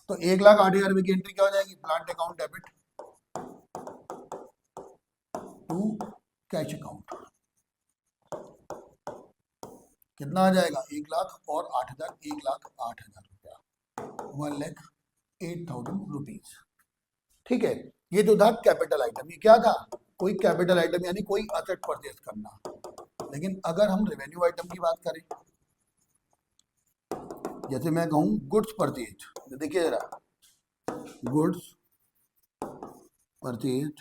तो 1,08,000 रुपये की एंट्री क्या हो जाएगी, plant account debit to cash account. कितना आ जाएगा, 1 लाख और 8,000, 1,08,000 रुपया, 1,08,000 रुपीज। ठीक है, ये जो था कैपिटल आइटम, ये क्या था, कोई कैपिटल आइटम यानी कोई असेट परचेज करना। लेकिन अगर हम रेवेन्यू आइटम की बात करें, जैसे मैं कहूँ गुड्स परचेज, देखिए जरा, गुड्स परचेज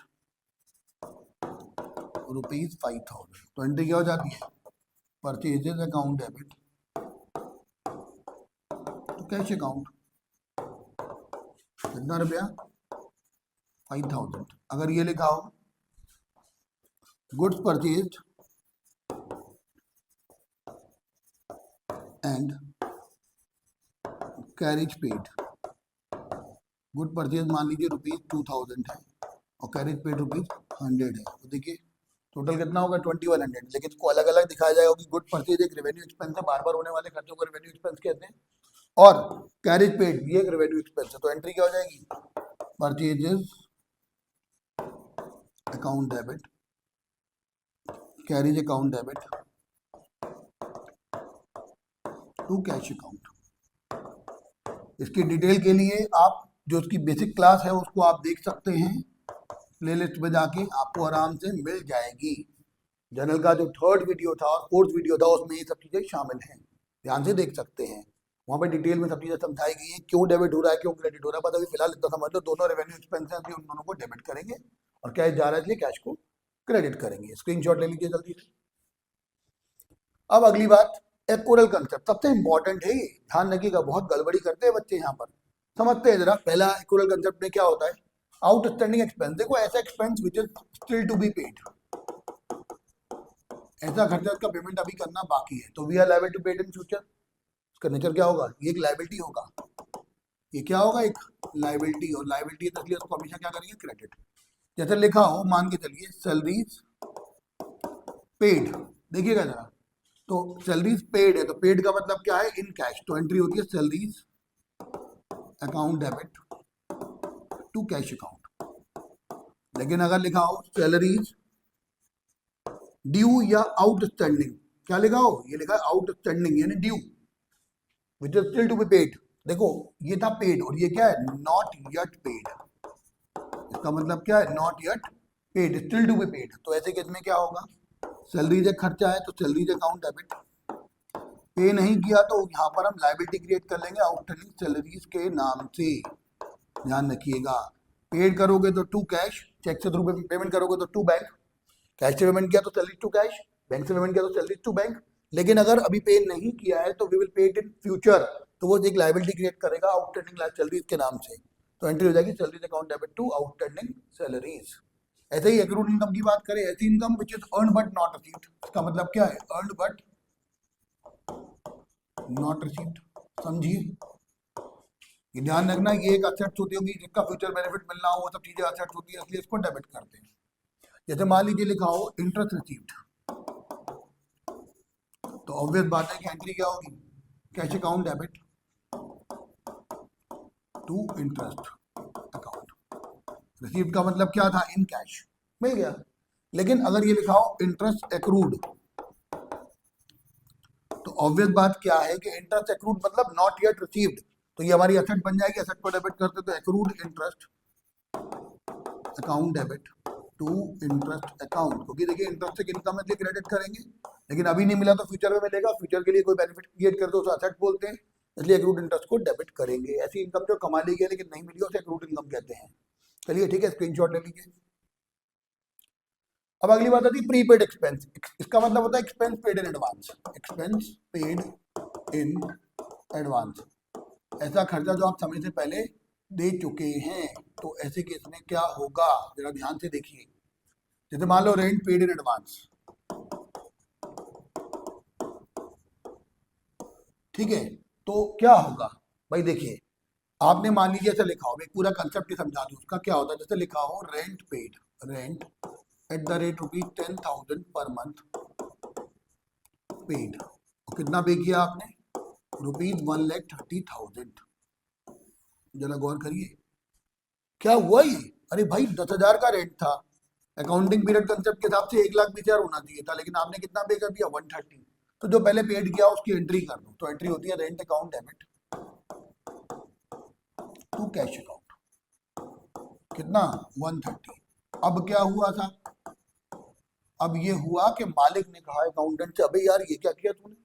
₹5,000, तो एंट्री क्या हो जाती है, परचेजेस अकाउंट डेबिट तो कैश अकाउंट, कितना रुपया 5,000। अगर ये लिखा हो goods purchase and carriage paid, good purchase मान लीजिए ₹2,000 है और कैरेज पेड ₹100 है, तो देखिए टोटल कितना होगा 2,100। लेकिन इसको अलग अलग दिखाया जाएगा कि गुड परचेज एक रेवेन्यू एक्सपेंस है, बार बार होने वाले खर्चों को रेवेन्यू एक्सपेंस कहते हैं, और कैरेज पेड भी एक रेवेन्यू एक्सपेंस है। तो एंट्री क्या हो जाएगी, purchases account debit, carriage account debit to cash account. इसकी डिटेल के लिए आप जो उसकी बेसिक क्लास है उसको आप देख सकते हैं, प्लेलिस्ट में जाके आपको आराम से मिल जाएगी। जनरल का जो थर्ड वीडियो था और फोर्थ वीडियो था उसमें ये सब चीज़ें शामिल हैं, ध्यान से देख सकते हैं। वहाँ पे डिटेल में सब चीज़ें समझाई गई हैं, क्यों डेबिट हो रहा है, क्यों क्रेडिट हो रहा है। बस अभी फिलहाल इतना समझ लो, दोनों रेवेन्यू एक्सपेंस हैं, उन दोनों को डेबिट करेंगे और कैश जा रहा है इसलिए कैश को क्रेडिट करेंगे। स्क्रीनशॉट ले लीजिए जल्दी से। अब अगली बात, एक्वरल कंसेप्ट सबसे इंपॉर्टेंट है, ये ध्यान रखिएगा, बहुत गड़बड़ी करते हैं बच्चे यहाँ पर। समझते हैं जरा। पहला एक्वरल कंसेप्ट में क्या होता है, आउटस्टैंडिंग एक्सपेंस। देखो ऐसा expense which is still to be paid, ऐसा खर्चा उसका पेमेंट अभी करना बाकी है, तो we are liable to paid in future. इसका नेचर क्या होगा, ये एक लायबिलिटी होगा, ये क्या होगा, एक लायबिलिटी। और लायबिलिटी है इसलिए उसको हमेशा क्या करेंगे, क्रेडिट। जैसे लिखा हो, मान के चलिए सैलरीज पेड, देखिएगा जरा, तो सैलरीज पेड है, तो पेड का मतलब क्या है, इन कैश, तो एंट्री होती है salaries account debit to cash account. लेकिन अगर लिखा हो सैलरीज ड्यू या आउटस्टैंडिंग, क्या लिखा हो, ये लिखा है आउटस्टैंडिंग यानी due which is still to be paid. देखो ये था पेड और ये क्या है, नॉट येट पेड। इसका मतलब क्या है, not yet paid, still to be paid. तो ऐसे केस में क्या होगा, सैलरीज एक खर्चा है तो सैलरीज अकाउंट डेबिट, पे नहीं किया तो यहाँ पर हम लायबिलिटी क्रिएट कर लेंगे आउटस्टैंडिंग सैलरीज के नाम से। ध्यान रखिएगा, पेड करोगे तो टू कैश, चेक से थ्रू पेमेंट करोगे तो टू बैंक, कैश से पेमेंट किया तो सैलरी टू कैश, बैंक से पेमेंट किया तो सैलरी टू बैंक। लेकिन अगर अभी पे नहीं किया है तो we will pay it in future, तो वो एक लायबिलिटी क्रिएट करेगा आउटस्टैंडिंग सैलरीज के नाम से, तो एंट्री हो जाएगी salaries account debit to outstanding salaries. ऐसे ही एक्रूड इनकम की बात करें, ऐसी income which is earn but not received. इसका मतलब क्या है, अर्न बट नॉट रिसीव्ड। समझिए, ये ध्यान रखना, ये एक असेट्स होती होगी जिसका फ्यूचर बेनिफिट मिलना हो, वो सब चीजें असेट्स होती है, इसलिए इसको डेबिट करते हैं। जैसे मान लीजिए लिखा हो इंटरेस्ट रिसीव्ड, तो ऑब्वियस बात है कि एंट्री क्या होगी, cash account debit to interest account. Received का मतलब क्या था, इन कैश, मिल गया। लेकिन अगर ये लिखा हो इंटरेस्ट एक्रूड, तो ऑब्वियस बात क्या है कि इंटरेस्ट एक्रूड मतलब नॉट येट रिसीव्ड, तो ये हमारी एसेट बन जाएगी, एसेट को डेबिट करते तो accrued interest account debit to interest account, क्योंकि देखिए इंटरेस्ट से इनकम है क्रेडिट करेंगे, लेकिन अभी नहीं मिला तो फ्यूचर में मिलेगा, फ्यूचर के लिए कोई बेनिफिट क्रिएट करते उसे एसेट बोलते हैं, इसलिए एक्रूड इंटरेस्ट को डेबिट करेंगे। ऐसी इनकम जो कमा ली गई लेकिन नहीं मिली उसे एक्रूड इनकम कहते हैं। चलिए ठीक है, स्क्रीनशॉट ले लीजिए। अब अगली बात आती है प्रीपेड एक्सपेंस। इसका मतलब होता है expense paid in advance, expense paid in advance, ऐसा खर्चा जो आप समय से पहले दे चुके हैं। तो ऐसे केस में क्या होगा, जरा ध्यान से देखिए। जैसे मान लो रेंट पेड इन एडवांस, ठीक है, तो क्या होगा भाई, देखिए आपने मान लीजिए ऐसा लिखा हो, मैं पूरा कंसेप्ट ही समझा दूं उसका क्या होता है। जैसे लिखा हो rent paid, rent at the rate ₹10,000 per month paid, कितना पे किया आपने, ₹1,30,000। जरा गौर करिए क्या हुआ ये, अरे भाई 10,000 का रेंट था, अकाउंटिंग पीरियड कंसेप्ट के हिसाब से 1,20,000 होना चाहिए था, लेकिन आपने कितना पे कर दिया, 130। तो जो पहले पेड किया उसकी एंट्री कर दो, तो एंट्री होती है rent account debit to cash account, कितना 130। अब क्या हुआ था, अब ये हुआ कि मालिक ने कहा अकाउंटेंट से, अबे यार ये क्या किया तूने,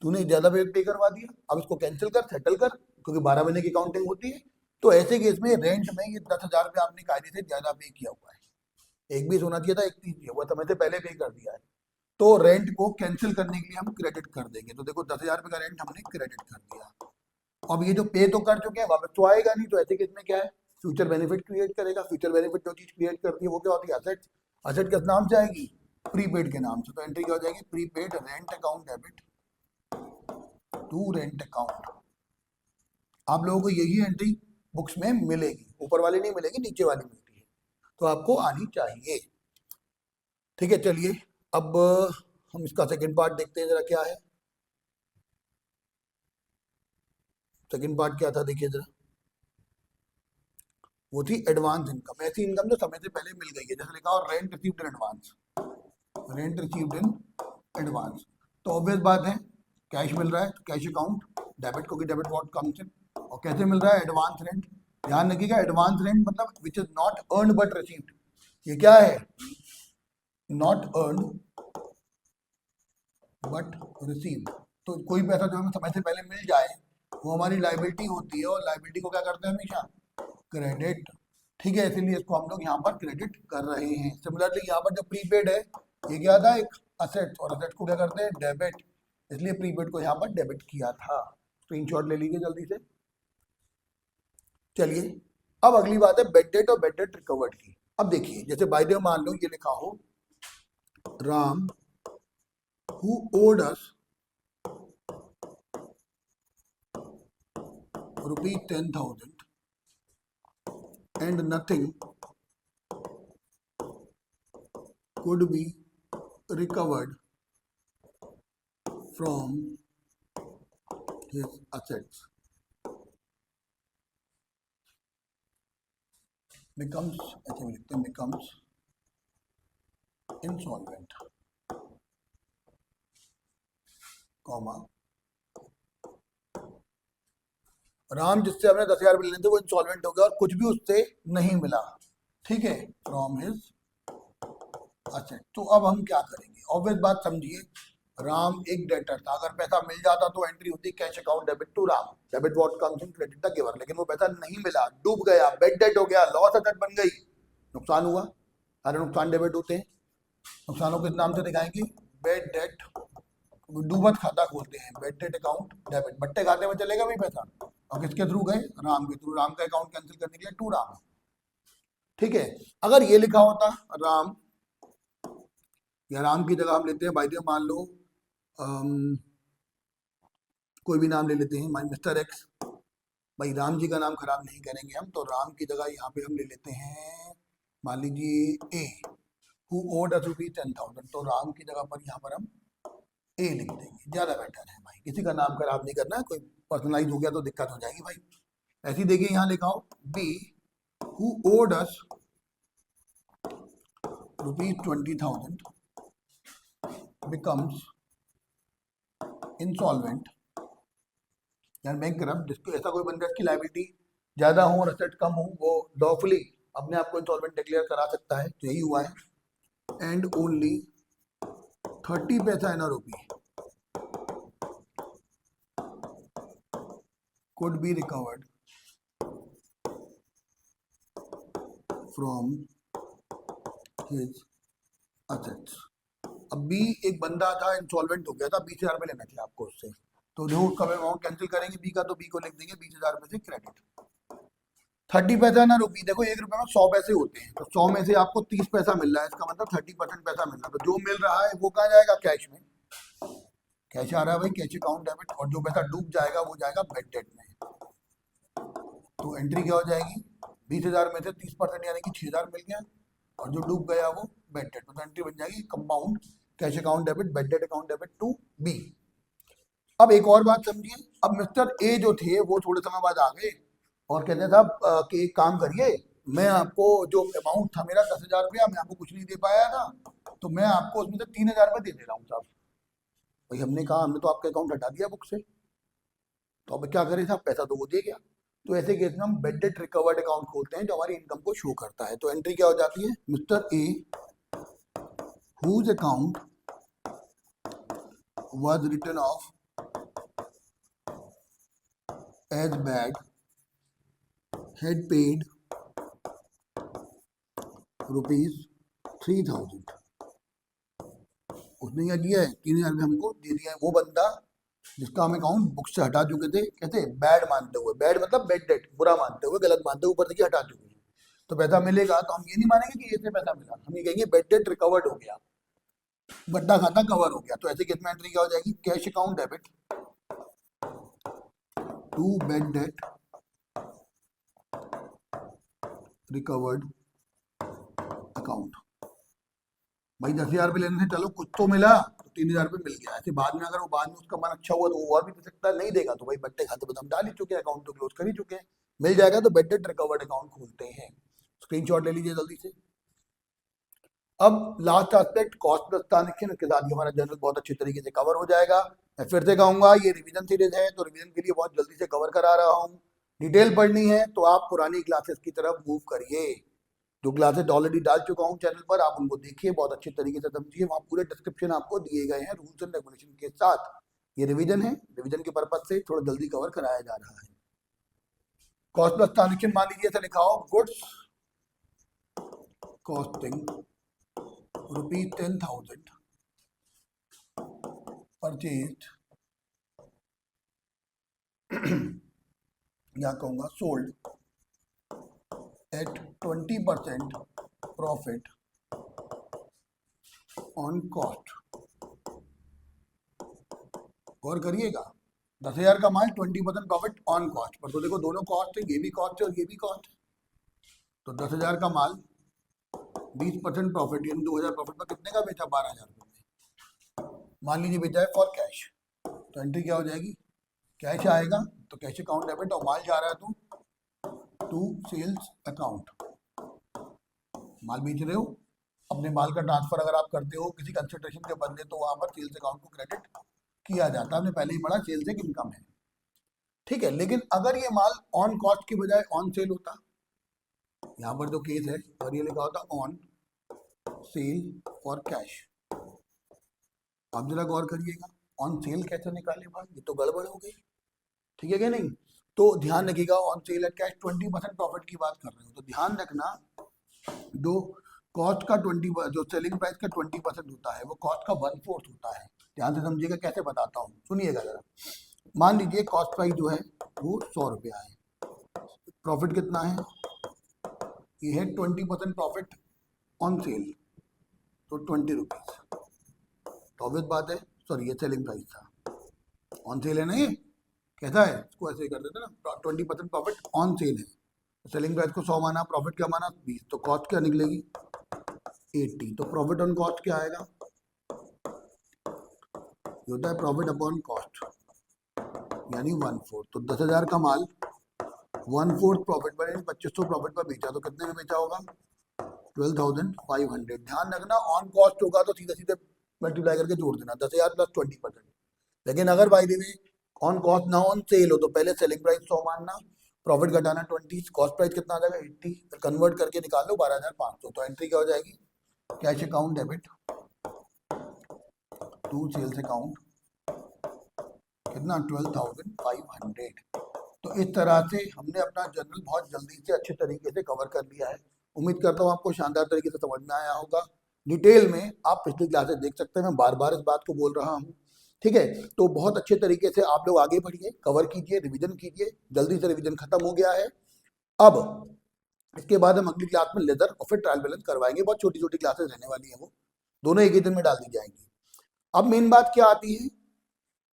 तूने ज्यादा पे करवा दिया, अब इसको कैंसिल कर, सेटल कर, क्योंकि 12 महीने की अकाउंटिंग होती है। तो ऐसे केस में रेंट में ये 10,000 रुपये आपने कायदे से ज्यादा पे किया हुआ है, 1,20 होना चाहिए था, 31 दिया हुआ, समय से पहले पे कर दिया है, तो रेंट को कैंसिल करने के लिए हम क्रेडिट कर देंगे। तो देखो 10,000 रुपये का रेंट हमने क्रेडिट कर दिया। अब ये जो पे तो कर चुके हैं वापस तो आएगा नहीं, तो ऐसे केस में क्या है, फ्यूचर बेनिफिट क्रिएट करेगा। फ्यूचर बेनिफिट जो चीज क्रिएट करती है वो क्या होती है, असेट। असेट किस नाम से आएगी, प्रीपेड के नाम से, तो एंट्री क्या हो जाएगी, prepaid rent account debit to rent account. आप लोगों को यही एंट्री बुक्स में मिलेगी, ऊपर वाली नहीं मिलेगी, नीचे वाली मिलती है, तो आपको आनी चाहिए। ठीक है, चलिए अब हम इसका सेकंड पार्ट देखते हैं जरा क्या है। सेकंड पार्ट क्या था देखिए जरा, वो थी एडवांस इनकम, ऐसी इनकम जो समय से पहले मिल गई है, जैसे लिखा हो rent received in advance, rent received in advance. तो ऑब्वियस बात है कैश मिल रहा है तो कैश अकाउंट डेबिट, क्योंकि डेबिट व्हाट कम्स इन। और कैसे मिल रहा है? Advance rent. ध्यान रखिएगा एडवांस रेंट मतलब which is not earn but received. ये क्या है? Not earn but received. तो कोई पैसा जो हमें समय से पहले मिल जाए वो हमारी लाइबिलिटी होती है, और लाइबिलिटी को क्या करते हैं हमेशा? क्रेडिट। ठीक है, इसीलिए इसको हम लोग यहाँ पर क्रेडिट कर रहे हैं। सिमिलरली यहाँ पर जो प्रीपेड है ये क्या था? एक असेट, और असेट को क्या करते हैं? डेबिट। इसलिए प्रीपेड को यहाँ पर डेबिट किया था। स्क्रीनशॉट ले लीजिए जल्दी से। चलिए अब अगली बात है बेड डेट और बेड डेट रिकवर्ड की। अब देखिए जैसे बाय द वे मान लो ये लिखा हो Ram who owed us rupees 10,000 and nothing could be recovered from his assets becomes, ऐसे में लिखते हैं, becomes insolvent, कॉमा राम जिससे हमने 10,000 रुपये लेने थे वो इंसॉल्वेंट हो गया और कुछ भी उससे नहीं मिला। ठीक है, फ्रॉम हिज असेट। तो अब हम क्या करेंगे? ऑब्वियस बात समझिए, राम एक डेटर था, अगर पैसा मिल जाता तो एंट्री होती cash account debit to Ram, debit what comes in credit the giver. लेकिन वो पैसा नहीं मिला, डूब गया, बेड डेट हो गया, लॉस असेट बन गई, नुकसान हुआ। सारे नुकसान डेबिट होते हैं। नुकसानों को इस नाम से दिखाएंगे बेड डेट, डूबत खाता खोलते हैं, बेड डेट अकाउंट डेबिट। बट्टे खाते में चलेगा भी पैसा, और किसके थ्रू गए? राम के थ्रू। राम का अकाउंट कैंसिल करने के लिए टू राम। ठीक है, अगर ये लिखा होता राम, या राम की जगह हम लेते हैं बाय द वे मान लो कोई भी नाम ले लेते हैं, मिस्टर एक्स। भाई राम जी का नाम खराब नहीं करेंगे हम, तो राम की जगह यहाँ पे हम ले लेते हैं मान लीजिए ए, हु ओड अस रुपीज 10,000। तो राम की जगह पर यहाँ पर हम ए लिख देंगे, ज्यादा बेटर है भाई। किसी का नाम खराब नहीं करना है, कोई पर्सनलाइज हो गया तो दिक्कत हो जाएगी भाई। ऐसे ही देखिए यहाँ लिखा हो B, who owed us rupees 20,000 becomes insolvent या बैंकरप्ट। जिसको ऐसा कोई बंदा इसकी लायबिलिटी ज्यादा हो और असेट कम हो, वो लॉफुली अपने आप को इंसॉल्वेंट डिक्लेयर करा सकता है, तो यही हुआ है। एंड ओनली 30 पैसा इन रुपी could be recovered from his assets। अब बी एक बंदा था, इंसॉल्वेंट हो गया था, 20,000 रुपये लेना चाहिए आपको उससे, तो जो कब अमाउंट कैंसिल करेंगे बी का, तो बी को लिख देंगे 20,000 रुपये से क्रेडिट। 30 पैसा ना रुपी, देखो 1 रुपये में 100 पैसे होते हैं, तो 100 में से आपको 30 पैसा मिल रहा है, इसका मतलब 30% पैसा मिल रहा है। तो जो मिल रहा है वो कहाँ जाएगा? कैश में। कैश आ रहा है भाई, कैश अकाउंट डेबिट, और जो पैसा डूब जाएगा वो जाएगा बेड डेट में। तो एंट्री क्या हो जाएगी? 20,000 में से 30% यानी कि 6,000 मिल गया, और जो डूब गया वो बेड डेट। तो एंट्री बन जाएगी compound cash account debit, bad debt account debit to B. अब एक और बात समझिए, अब मिस्टर ए जो थे वो थोड़े समय बाद आ गए और कहते हैं साहब कि एक काम करिए, मैं आपको जो अमाउंट था मेरा 10,000 रुपया, मैं आपको कुछ नहीं दे पाया था, तो मैं आपको उसमें से 3,000 रुपये दे दे रहा हूँ साहब। भाई हमने कहा हमने तो आपका अकाउंट हटा दिया बुक से, तो अब क्या करें साहब, पैसा तो वो दे गया। तो ऐसे केस में हम बेड डेट रिकवर्ड अकाउंट खोलते हैं जो हमारी इनकम को शो करता है। तो एंट्री क्या हो जाती है? Mister A whose account was written off as bad had paid ₹3,000। उसने क्या किया है? 3,000 रुपये हमको दे दिया है। वो बंदा जिसका हम अकाउंट बुक से हटा चुके थे, कहते बैड मानते हुए, बैड मतलब बेड डेट, बुरा मानते हुए, गलत मानते हुए, ऊपर देखिए हटा चुके हैं, तो पैसा मिलेगा। तो हम ये नहीं मानेंगे कि इससे पैसा मिला, हम ये कहेंगे बेड डेट रिकवर्ड हो गया, गड्ढा खाता कवर हो गया। तो ऐसे केस में एंट्री क्या हो जाएगी? Cash account debit to bad debt recovered account. भाई 10,000 रुपये लेने से चलो कुछ तो मिला, तो 3,000 रुपये मिल गया। ऐसे बाद में अगर वो बाद में उसका मन अच्छा हुआ तो वो और भी दे सकता है, नहीं देगा तो भाई बट्टे खाते पर हम डाल ही चुके हैं, अकाउंट तो क्लोज कर ही चुके हैं। मिल जाएगा तो बेड डेट रिकवर्ड अकाउंट खोलते हैं। स्क्रीनशॉट ले लीजिए जल्दी से। अब last aspect cost plus transaction, इसके साथ ही हमारा जनरल बहुत अच्छी तरीके से कवर हो जाएगा। मैं फिर से कहूंगा ये रिवीजन सीरीज है तो रिवीजन के लिए बहुत जल्दी से कवर करा रहा हूँ। डिटेल पढ़नी है तो आप पुरानी क्लासेस की तरफ मूव करिए। जो क्लासेस ऑलरेडी डाल चुका हूँ चैनल पर, आप उनको देखिए, बहुत अच्छे तरीके से समझिए। वहाँ पूरे डिस्क्रिप्शन आपको दिए गए हैं रूल्स एंड रेगुलेशन के साथ। ये रिवीजन है, रिवीजन के पर्पज से थोड़ा जल्दी कवर कराया जा रहा है। कॉस्ट प्लस ट्रांजेक्शन मान लीजिए ऐसा लिखा हो, गुड्स कॉस्टिंग ₹10,000 परचेज या कहूंगा sold at 20% profit on cost. गौर करिएगा, 10,000 का माल 20% प्रॉफिट ऑन कॉस्ट पर, तो देखो दोनों कॉस्ट है, ये भी कॉस्ट है और ये भी कॉस्ट है। तो 10,000 का माल 20% प्रॉफिट यानी 2,000 प्रॉफिट पर कितने का बेचा? 12,000 रुपये मान लीजिए बेचा है फॉर कैश। तो एंट्री क्या हो जाएगी? कैश आएगा तो कैश अकाउंट डेबिट, और माल जा रहा है टू सेल्स अकाउंट। माल बेच रहे हो, अपने माल का ट्रांसफर अगर आप करते हो किसी कंसिडरेशन के बदले तो वहां पर सेल्स अकाउंट को क्रेडिट किया जाता है। हमने पहले ही पढ़ा सेल्स एक इनकम है, ठीक है। लेकिन अगर ये माल ऑन कॉस्ट की बजाय ऑन सेल होता, यहाँ पर जो केस है और ये लिखा होता ऑन सेल फॉर कैश। आप जरा गौर करिएगा, ऑन सेल कैसे निकाले भाई? ये तो गड़बड़ हो गई, ठीक है क्या नहीं? तो ध्यान रखिएगा, on sale at cash 20% profit की बात कर रहे हो तो ध्यान रखना, जो कॉस्ट का 20, जो सेलिंग प्राइस का 20% होता है वो कॉस्ट का 1/4 होता है। ध्यान से समझिएगा, कैसे बताता हूँ, सुनिएगा जरा। मान लीजिए कॉस्ट प्राइस जो है वो 100 रुपया है, प्रॉफिट कितना है? ये है 20% प्रॉफिट ऑन सेल, तो 20 रुपीज। तो ऑब्वियस बात है, सॉरी ये सेलिंग प्राइस था, ऑन सेल है ना, ये कैसा है, इसको ऐसे ही कर देते ना, 20% प्रॉफिट ऑन सेल है। सेलिंग प्राइस को 100 माना, प्रॉफिट क्या माना? 20, तो कॉस्ट क्या निकलेगी? 80। तो प्रॉफिट ऑन कॉस्ट क्या आएगा? ये होता है प्रॉफिट अपॉन कॉस्ट, यानी 1/4। तो 10,000 का माल 1/4 प्रॉफिट पर यानी 2500 प्रॉफिट पर बेचा, तो कितने में बेचा होगा? 12,500। ध्यान रखना, ऑन कॉस्ट होगा तो सीधे सीधे मल्टीप्लाई करके जोड़ देना, 10,000 प्लस 20%। लेकिन अगर by the way on cost ना ऑन सेल हो तो पहले सेलिंग प्राइस 100 मानना, प्रॉफिट घटाना 20, कॉस्ट प्राइस कितना आ जाएगा? 80, फिर कन्वर्ट करके निकाल लो 12,500। तो एंट्री क्या हो जाएगी? Cash account debit to sales account, कितना? 12,500। तो इस तरह से हमने अपना जर्नल बहुत जल्दी से अच्छे तरीके से कवर कर लिया है। उम्मीद करता हूँ आपको शानदार तरीके से समझ में आया होगा। डिटेल में आप पिछली क्लासेस देख सकते हैं, मैं बार बार इस बात को बोल रहा हूँ, ठीक है। तो बहुत अच्छे तरीके से आप लोग आगे बढ़िए, कवर कीजिए, रिवीजन कीजिए। जल्दी से रिवीजन खत्म हो गया है। अब इसके बाद हम अगली क्लास में लेजर और फिर ट्रायल बैलेंस करवाएंगे। बहुत छोटी छोटी क्लासेस रहने वाली है, वो दोनों एक ही दिन में डाल दी जाएंगी। अब मेन बात क्या आती है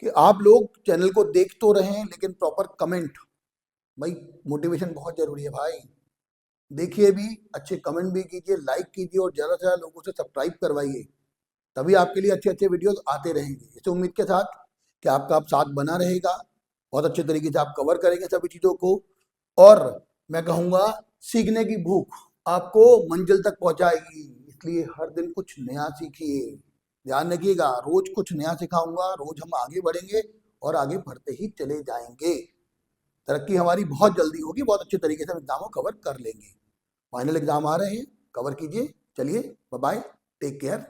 कि आप लोग चैनल को देख तो रहे हैं लेकिन प्रॉपर कमेंट, भाई मोटिवेशन बहुत जरूरी है भाई। देखिए भी, अच्छे कमेंट भी कीजिए, लाइक कीजिए और ज़्यादा से ज़्यादा लोगों से सब्सक्राइब करवाइए, तभी आपके लिए अच्छे अच्छे वीडियोस आते रहेंगे। इस उम्मीद के साथ कि आपका साथ बना रहेगा, बहुत अच्छे तरीके से आप कवर करेंगे सभी चीज़ों को, और मैं कहूँगा सीखने की भूख आपको मंजिल तक पहुँचाएगी। इसलिए हर दिन कुछ नया सीखिए। ध्यान रखिएगा, रोज कुछ नया सिखाऊंगा, रोज हम आगे बढ़ेंगे और आगे बढ़ते ही चले जाएंगे। तरक्की हमारी बहुत जल्दी होगी, बहुत अच्छे तरीके से हम एग्जाम को कवर कर लेंगे। फाइनल एग्जाम आ रहे हैं, कवर कीजिए। चलिए बाय बाय, टेक केयर।